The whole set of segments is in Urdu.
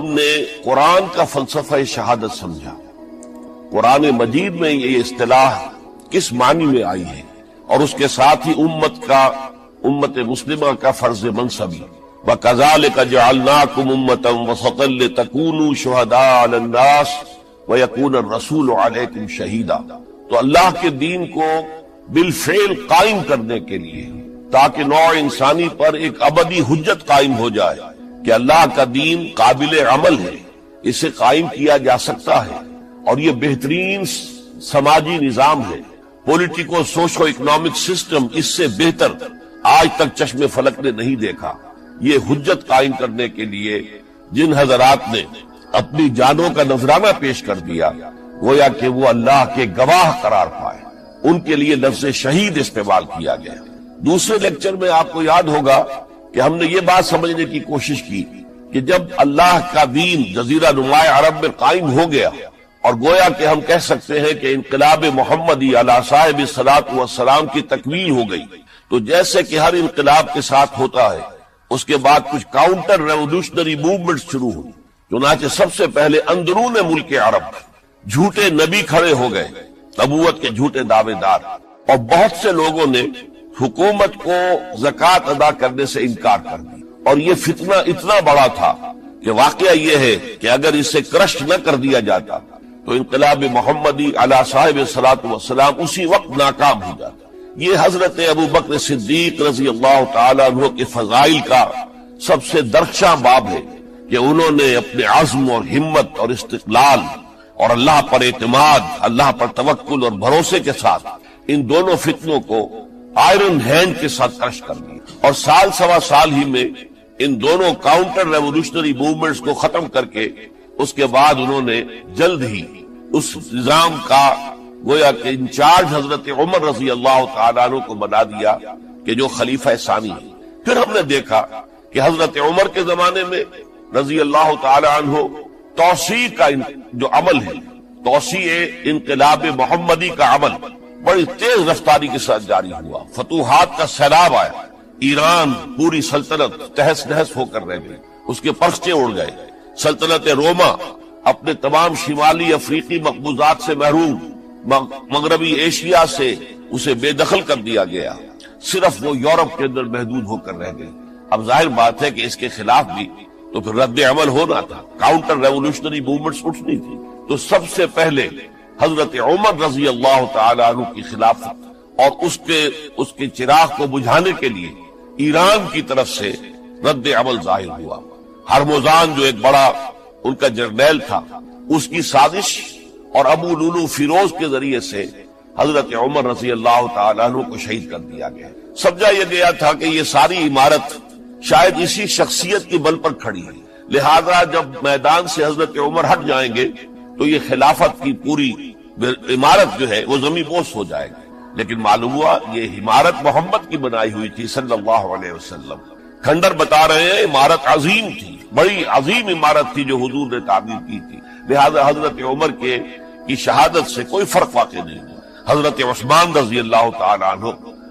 ہم نے قرآن کا فلسفہ شہادت سمجھا، قرآن مجید میں یہ اصطلاح کس معنی میں آئی ہے، اور اس کے ساتھ ہی امت مسلمہ کا فرض منصبی وَكَذَلِكَ جَعَلْنَاكُمْ أُمَّةً وَسَطًا لِتَكُونُوا شُهَدَاءَ عَلَى النَّاسِ وَيَكُونَ الرَّسُولُ عَلَيْكُمْ شَهِيدًا۔ تو اللہ کے دین کو بالفعل قائم کرنے کے لیے، تاکہ نوع انسانی پر ایک ابدی حجت قائم ہو جائے کہ اللہ کا دین قابل عمل ہے، اسے قائم کیا جا سکتا ہے، اور یہ بہترین سماجی نظام ہے، پولیٹیکو سوشو اکنامک سسٹم اس سے بہتر آج تک چشم فلک نے نہیں دیکھا۔ یہ حجت قائم کرنے کے لیے جن حضرات نے اپنی جانوں کا نذرانہ پیش کر دیا، گویا کہ وہ اللہ کے گواہ قرار پائے، ان کے لیے لفظ شہید استعمال کیا گیا۔ دوسرے لیکچر میں آپ کو یاد ہوگا کہ ہم نے یہ بات سمجھنے کی کوشش کی کہ جب اللہ کا دین جزیرہ نماء عرب میں قائم ہو گیا، اور گویا کہ ہم کہہ سکتے ہیں کہ انقلاب محمدی علی صاحب الصلاۃ والسلام کی تکمیل ہو گئی، تو جیسے کہ ہر انقلاب کے ساتھ ہوتا ہے، اس کے بعد کچھ کاؤنٹر ریولوشنری موومنٹ شروع ہوئی۔ چنانچہ سب سے پہلے اندرون ملک عرب جھوٹے نبی کھڑے ہو گئے، نبوت کے جھوٹے دعوے دار، اور بہت سے لوگوں نے حکومت کو زکوٰۃ ادا کرنے سے انکار کر دی، اور یہ فتنہ اتنا بڑا تھا کہ واقعہ یہ ہے کہ اگر اسے کرش نہ کر دیا جاتا تو انقلاب محمدی علی صاحب الصلاۃ والسلام اسی وقت ناکام ہو جاتا۔ یہ حضرت ابو بکر صدیق رضی اللہ تعالیٰ عنہ کے فضائل کا سب سے درخشاں باب ہے کہ انہوں نے اپنے عزم اور ہمت اور استقلال اور اللہ پر اعتماد، اللہ پر توکل اور بھروسے کے ساتھ ان دونوں فتنوں کو آئرن ہینڈ کے ساتھ کرش کر دیا، اور سال سوا سال ہی میں ان دونوں کاؤنٹر ریولوشنری موومنٹس کو ختم کر کے اس کے بعد انہوں نے جلد ہی اس نظام کا گویا کہ انچارج حضرت عمر رضی اللہ تعالیٰ عنہ کو بنا دیا کہ جو خلیفہ ثانی ہے۔ پھر ہم نے دیکھا کہ حضرت عمر کے زمانے میں رضی اللہ تعالیٰ عنہ توسیع کا جو عمل ہے، توسیع انقلاب محمدی کا عمل بڑی تیز رفتاری کے ساتھ جاری ہوا، فتوحات کا سیلاب آیا، ایران پوری سلطنت تہس نہس ہو کر رہ گئی، اس کے پرچے اڑ گئے، سلطنت روما اپنے تمام شمالی افریقی مقبوضات سے محروم، مغربی ایشیا سے اسے بے دخل کر دیا گیا، صرف وہ یورپ کے اندر محدود ہو کر رہ گئی۔ اب ظاہر بات ہے کہ اس کے خلاف بھی تو پھر رد عمل ہونا تھا، کاؤنٹر ریولوشنری موومنٹس اٹھنی تھی، تو سب سے پہلے حضرت عمر رضی اللہ تعالی عنہ کی خلافت اور اس کے چراغ کو بجھانے کے لیے ایران کی طرف سے رد عمل ظاہر ہوا۔ ہرموزان جو ایک بڑا ان کا جرنیل تھا، اس کی سازش اور ابو لولو فیروز کے ذریعے سے حضرت عمر رضی اللہ تعالیٰ عنہ کو شہید کر دیا گیا۔ سمجھا یہ گیا تھا کہ یہ ساری عمارت شاید اسی شخصیت کی بل پر کھڑی ہے، لہذا جب میدان سے حضرت عمر ہٹ جائیں گے تو یہ خلافت کی پوری عمارت جو ہے وہ زمین بوس ہو جائے گی۔ لیکن معلوم ہوا یہ عمارت محمد کی بنائی ہوئی تھی صلی اللہ علیہ وسلم۔ کھنڈر بتا رہے ہیں عمارت عظیم تھی، بڑی عظیم عمارت تھی جو حضور نے تعمیر کی تھی، لہذا حضرت عمر کی شہادت سے کوئی فرق واقع نہیں ہوا۔ حضرت عثمان رضی اللہ تعالیٰ عنہ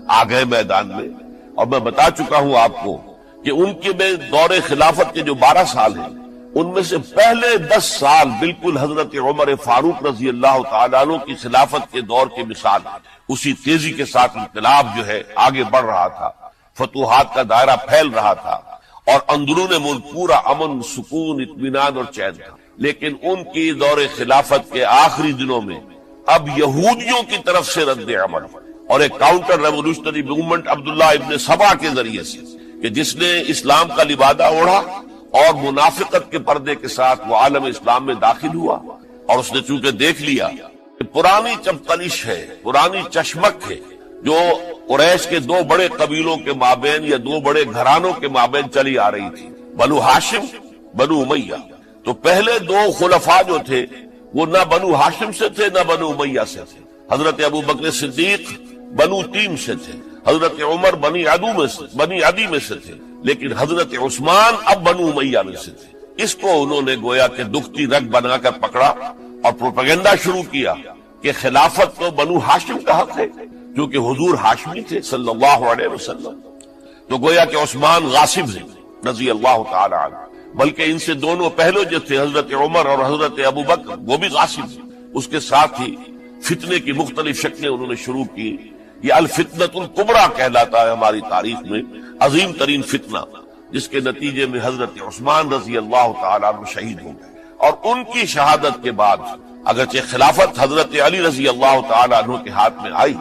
آ گئے میدان میں، اور میں بتا چکا ہوں آپ کو کہ ان کے میں دور خلافت کے جو 12 سال ہیں، ان میں سے پہلے 10 سال بالکل حضرت عمر فاروق رضی اللہ تعالیٰ عنہ کی خلافت کے دور کے مثال، اسی تیزی کے ساتھ انقلاب جو ہے آگے بڑھ رہا تھا، فتوحات کا دائرہ پھیل رہا تھا، اور اندرون ملک پورا امن، سکون، اطمینان اور چین تھا۔ لیکن ان کی دور خلافت کے آخری دنوں میں اب یہودیوں کی طرف سے رد عمل اور ایک کاؤنٹر ریولوشنری موومنٹ عبداللہ ابن سبا کے ذریعے سے، کہ جس نے اسلام کا لبادہ اوڑھا اور منافقت کے پردے کے ساتھ وہ عالم اسلام میں داخل ہوا، اور اس نے چونکہ دیکھ لیا کہ پرانی چپقلش ہے، پرانی چشمک ہے جو قریش کے 2 بڑے قبیلوں کے مابین یا 2 بڑے گھرانوں کے مابین چلی آ رہی تھی، بنو ہاشم، بنو امیہ۔ تو پہلے 2 خلفاء جو تھے وہ نہ بنو ہاشم سے تھے نہ بنو امیہ سے تھے۔ حضرت ابو بکر صدیق بنو تیم سے تھے، حضرت عمر بنی عدی میں سے تھے، لیکن حضرت عثمان اب بنو امیہ میں سے تھے۔ اس کو انہوں نے گویا کہ دکھتی رگ بنا کر پکڑا اور پروپیگنڈا شروع کیا کہ خلافت تو بنو ہاشم کا حق ہے، کیونکہ حضور ہاشمی تھے صلی اللہ علیہ وسلم، تو گویا کہ عثمان غاصب ہے رضی اللہ تعالی عنہ۔ بلکہ ان سے دونوں پہلو جو تھے حضرت عمر اور حضرت ابو بکر وہ بھی غاصب تھے. اس کے ساتھ ہی فتنے کی مختلف شکلیں انہوں نے شروع کی. یہ الفتنۃ الکبریٰ کہلاتا ہے ہماری تاریخ میں، عظیم ترین فتنہ، جس کے نتیجے میں حضرت عثمان رضی اللہ تعالیٰ عنہ شہید ہو گئے. اور ان کی شہادت کے بعد اگرچہ خلافت حضرت علی رضی اللہ تعالیٰ عنہ کے ہاتھ میں آئی،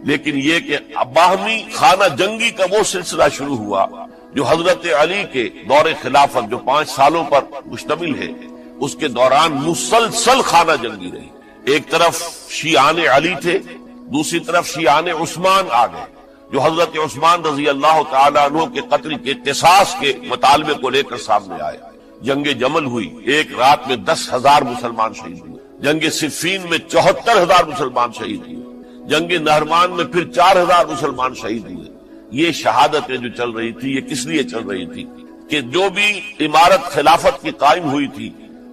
لیکن یہ کہ باہمی خانہ جنگی کا وہ سلسلہ شروع ہوا جو حضرت علی کے دور خلافت جو 5 سالوں پر مشتمل ہے، اس کے دوران مسلسل خانہ جنگی رہی. ایک طرف شیعان علی تھے، دوسری طرف شیعان عثمان آ گئے، جو حضرت عثمان رضی اللہ تعالیٰ عنہ کے قتل کے قصاص کے مطالبے کو لے کر سامنے آئے. جنگ جمل ہوئی، ایک رات میں 10,000 مسلمان شہید ہوئے. جنگ صفین میں 74,000 مسلمان شہید ہوئے. جنگ نہرمان میں پھر 4,000 مسلمان شہید ہوئے. یہ شہادتیں جو چل رہی تھی یہ کس لیے چل رہی تھی کہ جو بھی عمارت خلافت کی قائم ہوئی تھی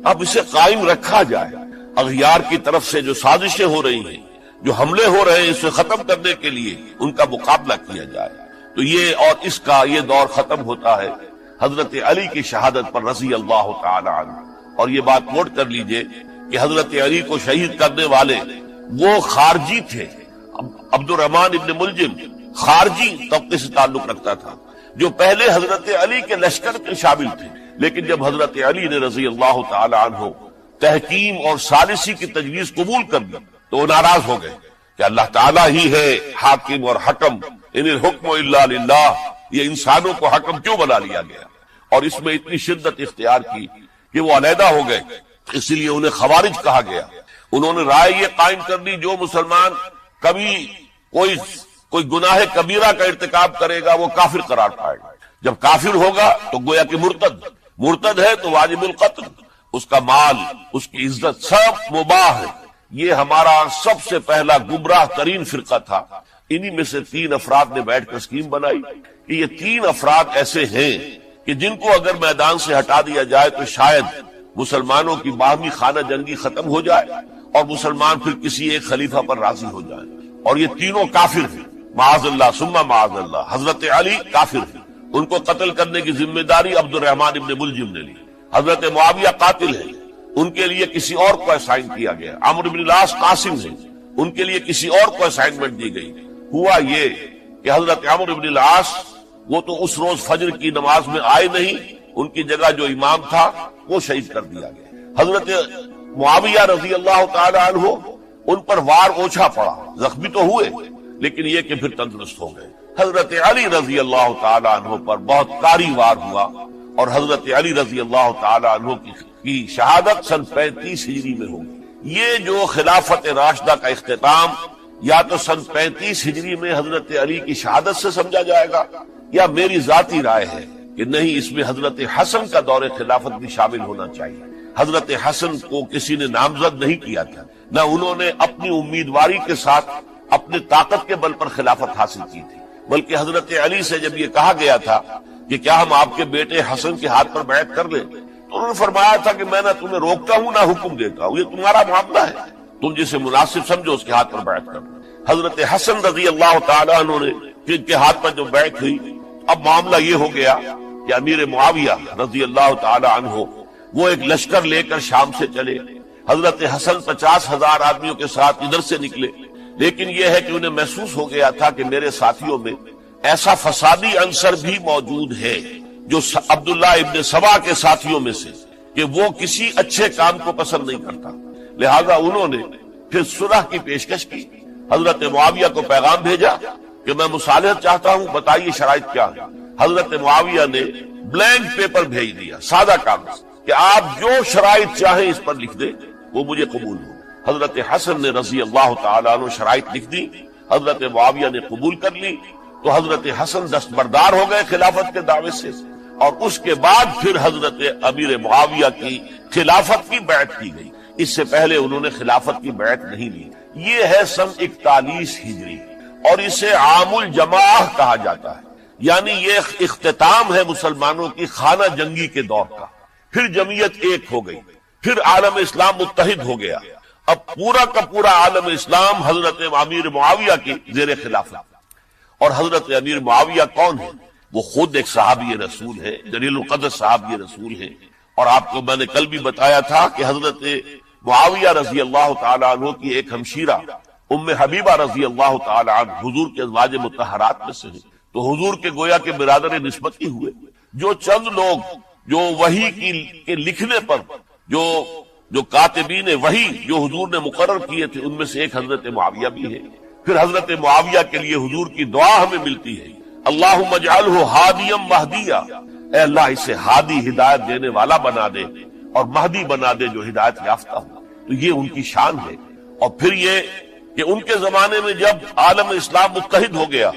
اب اسے قائم رکھا جائے. اغیار کی طرف سے جو سازشیں ہو رہی ہیں، جو حملے ہو رہے ہیں، اسے ختم کرنے کے لیے ان کا مقابلہ کیا جائے. تو یہ اور اس کا یہ دور ختم ہوتا ہے حضرت علی کی شہادت پر رضی اللہ تعالی عنہ. اور یہ بات نوٹ کر لیجئے کہ حضرت علی کو شہید کرنے والے وہ خارجی تھے. عبد الرحمن ابن ملجم خارجی طبقے سے تعلق رکھتا تھا، جو پہلے حضرت علی کے لشکر کے شامل تھے، لیکن جب حضرت علی نے رضی اللہ تعالی عنہ تحکیم اور ثالثی کی تجویز قبول کر دی تو وہ ناراض ہو گئے کہ اللہ تعالیٰ ہی ہے حاکم اور حکم، ان الحکم الا للہ. یہ انسانوں کو حکم کیوں بنا لیا گیا؟ اور اس میں اتنی شدت اختیار کی کہ وہ علیحدہ ہو گئے. اس لیے انہیں خوارج کہا گیا. انہوں نے رائے یہ قائم کر دی جو مسلمان کبھی کوئی گناہ کبیرہ کا ارتکاب کرے گا وہ کافر قرار پائے گا. جب کافر ہوگا تو گویا کہ مرتد ہے تو واجب القتل. اس کا مال، اس کی عزت سب مباح ہے. یہ ہمارا سب سے پہلا گمراہ ترین فرقہ تھا. انہی میں سے 3 افراد نے بیٹھ کر اسکیم بنائی کہ یہ 3 افراد ایسے ہیں کہ جن کو اگر میدان سے ہٹا دیا جائے تو شاید مسلمانوں کی باہمی خانہ جنگی ختم ہو جائے اور مسلمان پھر کسی ایک خلیفہ پر راضی ہو جائیں. اور یہ تینوں کافر ہیں، معاذ اللہ ثم معاذ اللہ. حضرت علی کافر ہیں، ان کو قتل کرنے کی ذمہ داری عبد الرحمن ابن ملجم نے لی. حضرت معاویہ قاتل ہیں، ان کے لیے کسی اور کو اسائن کیا گیا. عمرو بن العاص قاسم ہیں، ان کے لیے کسی اور کو اسائنمنٹ دی گئی. ہوا یہ کہ حضرت عمرو بن العاص وہ تو اس روز فجر کی نماز میں آئے نہیں، ان کی جگہ جو امام تھا وہ شہید کر دیا گیا. حضرت معاویہ رضی اللہ تعالی عنہ ان پر وار اوچھا پڑا، زخمی تو ہوئے لیکن یہ کہ پھر تندرست ہو گئے. حضرت علی رضی اللہ تعالی عنہ پر بہت کاری وار ہوا اور حضرت علی رضی اللہ تعالی عنہ کی شہادت سن 35 ہجری میں ہوگی. یہ جو خلافت راشدہ کا اختتام یا تو سن 35 ہجری میں حضرت علی کی شہادت سے سمجھا جائے گا، یا میری ذاتی رائے ہے کہ نہیں، اس میں حضرت حسن کا دور خلافت بھی شامل ہونا چاہیے. حضرت حسن کو کسی نے نامزد نہیں کیا تھا، نہ انہوں نے اپنی امیدواری کے ساتھ اپنے طاقت کے بل پر خلافت حاصل کی تھی، بلکہ حضرت علی سے جب یہ کہا گیا تھا کہ کیا ہم آپ کے بیٹے حسن کے ہاتھ پر بیعت کر لیں، تو انہوں نے فرمایا تھا کہ میں نہ تمہیں روکتا ہوں نہ حکم دیتا ہوں، یہ تمہارا معاملہ ہے، تم جسے مناسب سمجھو اس کے ہاتھ پر بیعت کر لو. حضرت حسن رضی اللہ تعالیٰ عنہ نے جن کے ہاتھ پر جو بیعت ہوئی، اب معاملہ یہ ہو گیا کہ امیر معاویہ رضی اللہ تعالی عنہ وہ ایک لشکر لے کر شام سے چلے. حضرت حسن 50,000 آدمیوں کے ساتھ ادھر سے نکلے، لیکن یہ ہے کہ انہیں محسوس ہو گیا تھا کہ میرے ساتھیوں میں ایسا فسادی عنصر بھی موجود ہے جو عبداللہ ابن سبا کے ساتھیوں میں سے، کہ وہ کسی اچھے کام کو پسند نہیں کرتا. لہذا انہوں نے پھر صلح کی پیشکش کی. حضرت معاویہ کو پیغام بھیجا کہ میں مصالحت چاہتا ہوں، بتائیے شرائط کیا ہے. حضرت معاویہ نے بلینک پیپر بھیج دیا، سادہ کاغذ، کہ آپ جو شرائط چاہیں اس پر لکھ دیں، وہ مجھے قبول ہو. حضرت حسن نے رضی اللہ تعالیٰ عنہ شرائط لکھ دی، حضرت معاویہ نے قبول کر لی، تو حضرت حسن دستبردار ہو گئے خلافت کے دعوے سے. اور اس کے بعد پھر حضرت امیر معاویہ کی خلافت کی بیعت کی گئی. اس سے پہلے انہوں نے خلافت کی بیعت نہیں لی. یہ ہے سن 41 ہجری، اور اسے عام الجماع کہا جاتا ہے، یعنی یہ اختتام ہے مسلمانوں کی خانہ جنگی کے دور کا. پھر جمعیت ایک ہو گئی، پھر عالم اسلام متحد ہو گیا. اب پورا کا پورا عالم اسلام حضرت امیر معاویہ کی زیر خلافت. اور حضرت امیر معاویہ کون ہے؟ وہ خود ایک صحابی رسول ہے، جلیل القدر صحابی رسول ہے، اور آپ کو میں نے کل بھی بتایا تھا کہ حضرت معاویہ رضی اللہ تعالیٰ عنہ کی ایک ہمشیرہ ام حبیبہ رضی اللہ تعالیٰ عنہ حضور کے ازواج مطہرات میں سے ہیں، تو حضور کے گویا کے برادر نسبت ہی ہوئے۔ جو چند لوگ جو وحی کے لکھنے پر جو کاتبین وحی جو حضور نے مقرر کیے تھے، ان میں سے ایک حضرت معاویہ بھی ہے۔ پھر حضرت معاویہ کے لیے حضور کی دعا ہمیں ملتی ہے، اللہم اجعلہ ہادیا مہدیا، اے اللہ اسے ہادی ہدایت دینے والا بنا دے اور مہدی بنا دے جو ہدایت یافتہ ہو۔ تو یہ ان کی شان ہے۔ اور پھر یہ کہ ان کے زمانے میں جب عالم اسلام متحد ہو گیا،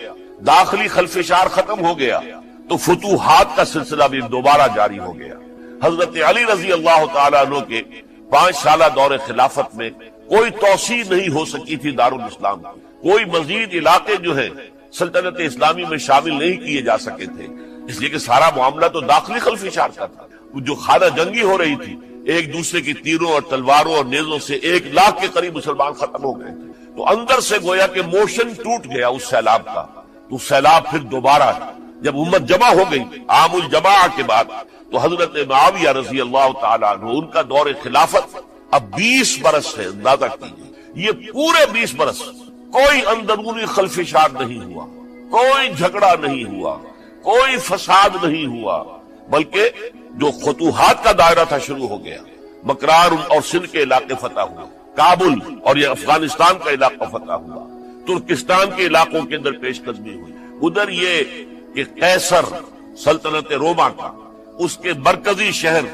داخلی خلفشار ختم ہو گیا، تو فتوحات کا سلسلہ بھی دوبارہ جاری ہو گیا۔ حضرت علی رضی اللہ تعالیٰ عنہ کے 5 سالہ دور خلافت میں کوئی توسیع نہیں ہو سکی تھی دارالاسلام کی، کوئی مزید علاقے جو ہیں سلطنت اسلامی میں شامل نہیں کیے جا سکے تھے، اس لیے کہ سارا معاملہ تو داخلی خلفشار کا تھا۔ جو خانہ جنگی ہو رہی تھی، ایک دوسرے کی تیروں اور تلواروں اور نیزوں سے 1 لاکھ کے قریب مسلمان ختم ہو گئے تھے، تو اندر سے گویا کہ موشن ٹوٹ گیا اس سیلاب کا۔ تو سیلاب پھر دوبارہ جب امت جمع ہو گئی عام الجماع کے بعد، تو حضرت معاویہ رضی اللہ تعالیٰ عنہ ان کا دور خلافت اب 20 برس ہے، اندازہ کیجیے، یہ پورے 20 برس کوئی اندرونی خلفشار نہیں ہوا، کوئی جھگڑا نہیں ہوا، کوئی فساد نہیں ہوا، بلکہ جو فتوحات کا دائرہ تھا شروع ہو گیا۔ مکران اور سندھ کے علاقے فتح ہوئے، کابل اور یہ افغانستان کا علاقہ فتح ہوا، ترکستان کے علاقوں کے اندر پیش قدمی ہوئی۔ ادھر یہ کہ قیصر سلطنت روما کا اس کے مرکزی شہر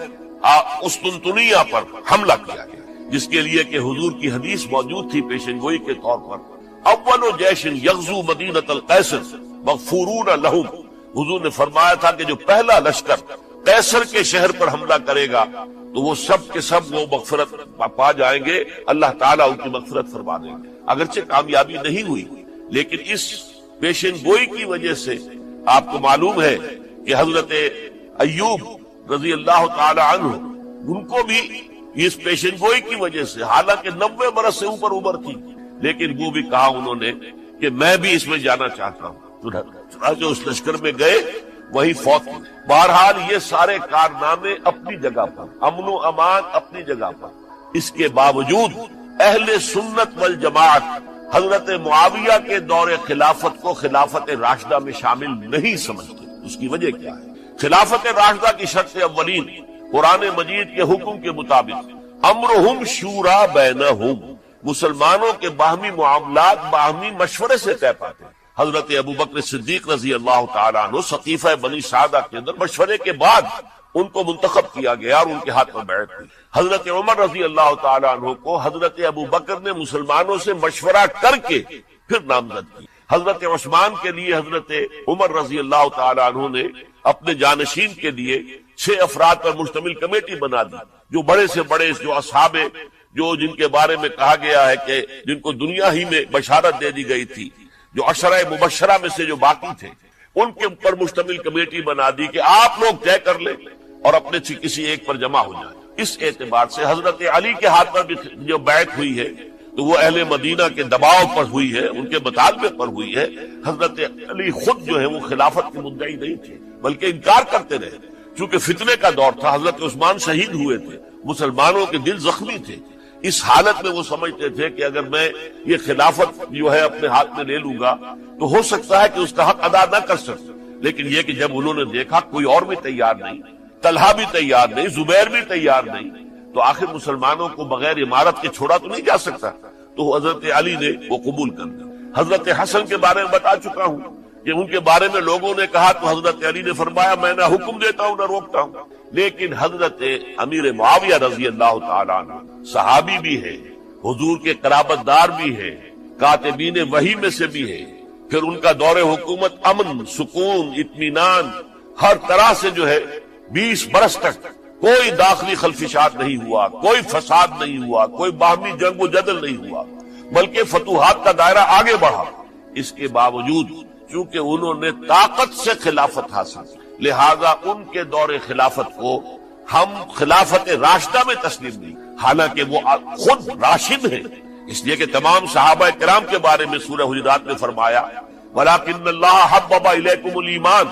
قسطنطنیہ پر حملہ کیا گیا، جس کے لیے کہ حضور کی حدیث موجود تھی پیشن گوئی کے طور پر، اول جیش یغزو مدینۃ القیصر مغفورون لہم، حضور نے فرمایا تھا کہ جو پہلا لشکر قیصر کے شہر پر حملہ کرے گا تو وہ سب کے سب وہ مغفرت پا جائیں گے، اللہ تعالیٰ ان کی مغفرت فرما دیں گے۔ اگرچہ کامیابی نہیں ہوئی، لیکن اس پیشن گوئی کی وجہ سے آپ کو معلوم ہے کہ حضرت ایوب رضی اللہ تعالی عنہ ان کو بھی اس پیشن گوئی کی وجہ سے، حالانکہ 90 برس سے اوپر عمر تھی، لیکن وہ بھی کہا انہوں نے کہ میں بھی اس میں جانا چاہتا ہوں، چنانچہ اس لشکر میں گئے، وہی فوت ہوئے۔ بہرحال یہ سارے کارنامے اپنی جگہ پر، امن و امان اپنی جگہ پر، اس کے باوجود اہل سنت والجماعت حضرت معاویہ کے دور خلافت کو خلافت راشدہ میں شامل نہیں سمجھتے۔ اس کی وجہ کیا ہے؟ خلافت راشدہ کی شرط اولین قرآن مجید کے حکم کے مطابق امرہم شورا بینہم، مسلمانوں کے باہمی معاملات باہمی مشورے سے طے پاتے ہیں۔ حضرت ابوبکر صدیق رضی اللہ تعالیٰ عنہ سقیفہ بنی سعدہ کے اندر مشورے کے بعد ان کو منتخب کیا گیا اور ان کے ہاتھ میں بیعت ہوئی۔ حضرت عمر رضی اللہ تعالیٰ عنہ کو حضرت ابوبکر نے مسلمانوں سے مشورہ کر کے پھر نامزد کی۔ حضرت عثمان کے لیے حضرت عمر رضی اللہ تعالیٰ عنہ نے اپنے جانشین کے لیے 6 افراد پر مشتمل کمیٹی بنا دی، جو بڑے سے بڑے جو اصحاب جو جن کے بارے میں کہا گیا ہے کہ جن کو دنیا ہی میں بشارت دے دی گئی تھی، جو عشرہ مبشرہ میں سے جو باقی تھے، ان کے اوپر مشتمل کمیٹی بنا دی کہ آپ لوگ طے کر لیں اور اپنے کسی ایک پر جمع ہو جائیں۔ اس اعتبار سے حضرت علی کے ہاتھ پر بھی جو بیعت ہوئی ہے تو وہ اہل مدینہ کے دباؤ پر ہوئی ہے، ان کے مطالبے پر ہوئی ہے۔ حضرت علی خود جو ہے وہ خلافت کے مدعی نہیں تھے، بلکہ انکار کرتے رہے، چونکہ فتنے کا دور تھا، حضرت عثمان شہید ہوئے تھے، مسلمانوں کے دل زخمی تھے۔ اس حالت میں وہ سمجھتے تھے کہ اگر میں یہ خلافت جو ہے اپنے ہاتھ میں لے لوں گا تو ہو سکتا ہے کہ اس کا حق ادا نہ کر سکتے، لیکن یہ کہ جب انہوں نے دیکھا کوئی اور بھی تیار نہیں، طلحہ بھی تیار نہیں، زبیر بھی تیار نہیں، تو آخر مسلمانوں کو بغیر امارت کے چھوڑا تو نہیں جا سکتا، تو حضرت علی نے وہ قبول کر لیا۔ حضرت حسن کے بارے میں بتا چکا ہوں کہ ان کے بارے میں لوگوں نے کہا تو حضرت علی نے فرمایا میں نہ حکم دیتا ہوں نہ روکتا ہوں، لیکن حضرت امیر معاویہ رضی اللہ تعالیٰ عنہ صحابی بھی ہے، حضور کے قرابت دار بھی ہے، کاتبین وحی میں سے بھی ہے، پھر ان کا دور حکومت امن، سکون، اطمینان ہر طرح سے جو ہے 20 برس تک کوئی داخلی خلفشات نہیں ہوا، کوئی فساد نہیں ہوا، کوئی باہمی جنگ و جدل نہیں ہوا، بلکہ فتوحات کا دائرہ آگے بڑھا۔ اس کے باوجود چونکہ انہوں نے طاقت سے خلافت حاصل کی، لہذا ان کے دور خلافت کو ہم خلافت راشدہ میں تسلیم نہیں، حالانکہ وہ خود راشد ہیں، اس لیے کہ تمام صحابہ کرام کے بارے میں سورہ حجرات میں فرمایا وَلَكِنَّ اللَّهَ حَبَّبَ إِلَيْكُمُ الْإِيمَانَ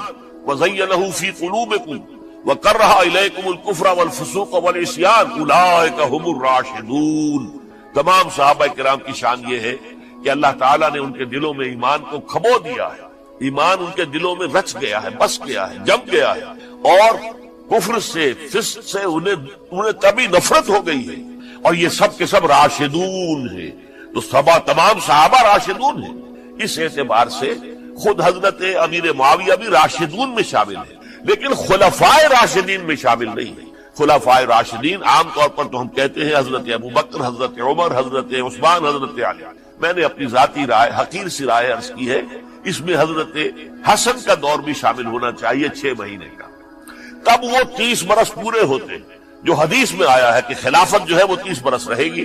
وزینہ فی قلوبکم وکرہ الیکم الکفر والفسوق والعصیان اولئک هم الراشدون۔ تمام صحابہ کرام کی شان یہ ہے کہ اللہ تعالیٰ نے ان کے دلوں میں ایمان کو کھبو دیا ہے، ایمان ان کے دلوں میں رچ گیا ہے، بس گیا ہے، جم گیا ہے، اور کفر سے فسق سے انہیں کبھی نفرت ہو گئی ہے، اور یہ سب کے سب راشدون ہیں۔ تو تمام صحابہ راشدون ہیں۔ اس اعتبار سے خود حضرت امیر معاویہ بھی راشدون میں شامل ہے، لیکن خلفائے راشدین میں شامل نہیں ہے۔ خلفائے راشدین عام طور پر تو ہم کہتے ہیں حضرت ابوبکر، حضرت عمر، حضرت عثمان، حضرت علی۔ میں نے اپنی ذاتی رائے، حقیر سی رائے عرض کی ہے، اس میں حضرت حسن کا دور بھی شامل ہونا چاہیے 6 مہینے کا، تب وہ 30 برس پورے ہوتے ہیں، جو حدیث میں آیا ہے کہ خلافت جو ہے وہ 30 برس رہے گی،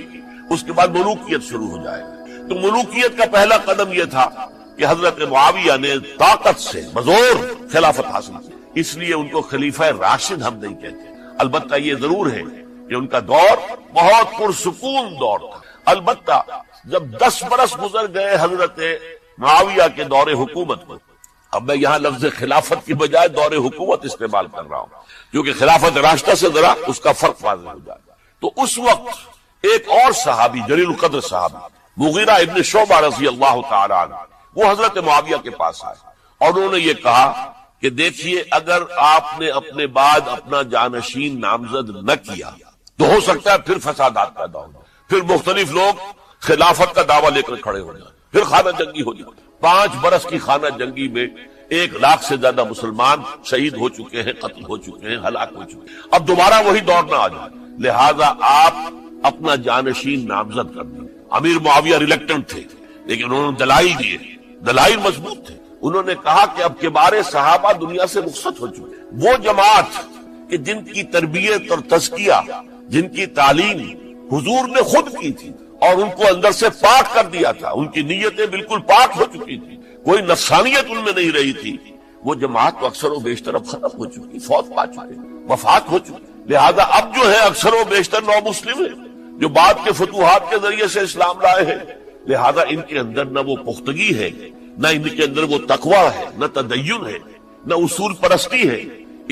اس کے بعد ملوکیت شروع ہو جائے گی۔ تو ملوکیت کا پہلا قدم یہ تھا کہ حضرت معاویہ نے طاقت سے بزور خلافت حاصل کی، اس لیے ان کو خلیفہ راشد ہم نہیں کہتے۔ البتہ یہ ضرور ہے کہ ان کا دور بہت پرسکون دور تھا۔ البتہ جب 10 برس گزر گئے حضرت معاویہ کے دور حکومت کو، اب میں یہاں لفظ خلافت کی بجائے دور حکومت استعمال کر رہا ہوں، کیونکہ خلافت راشدہ سے ذرا اس کا فرق واضح ہو جائے گا۔ تو اس وقت ایک اور صحابی، جلیل القدر صحابی مغیرہ ابن شعبہ رضی اللہ تعالی عنہ، وہ حضرت معاویہ کے پاس آئے اور انہوں نے یہ کہا کہ دیکھیے، اگر آپ نے اپنے بعد اپنا جانشین نامزد نہ کیا تو ہو سکتا ہے پھر فسادات پیدا ہو، پھر مختلف لوگ خلافت کا دعویٰ لے کر کھڑے ہو جائیں، پھر خانہ جنگی ہو جائے۔ 5 برس کی خانہ جنگی میں 1 لاکھ سے زیادہ مسلمان شہید ہو چکے ہیں، قتل ہو چکے ہیں، ہلاک ہو چکے ہیں۔ اب دوبارہ وہی دور نہ آ جائے، لہذا آپ اپنا جانشین نامزد کر دیں۔ امیر معاویہ ریلیکٹنٹ تھے، لیکن انہوں نے دلائل دیے، دلائل مضبوط تھے۔ انہوں نے کہا کہ اب کبار صحابہ دنیا سے رخصت ہو چکے، وہ جماعت کہ جن کی تربیت اور تزکیہ، جن کی تعلیم حضور نے خود کی تھی اور ان کو اندر سے پاک کر دیا تھا، ان کی نیتیں بالکل پاک ہو چکی تھی، کوئی نفسانیت ان میں نہیں رہی تھی، وہ جماعت تو اکثر و بیشتر اب ختم ہو چکی، فوت پا چکے، وفات ہو چکی۔ لہذا اب جو ہے اکثر و بیشتر نو مسلم ہیں جو بعد کے فتوحات کے ذریعے سے اسلام لائے ہیں، لہذا ان کے اندر نہ وہ پختگی ہے، نہ ان کے اندر وہ تقویٰ ہے، نہ تدین ہے، نہ اصول پرستی ہے۔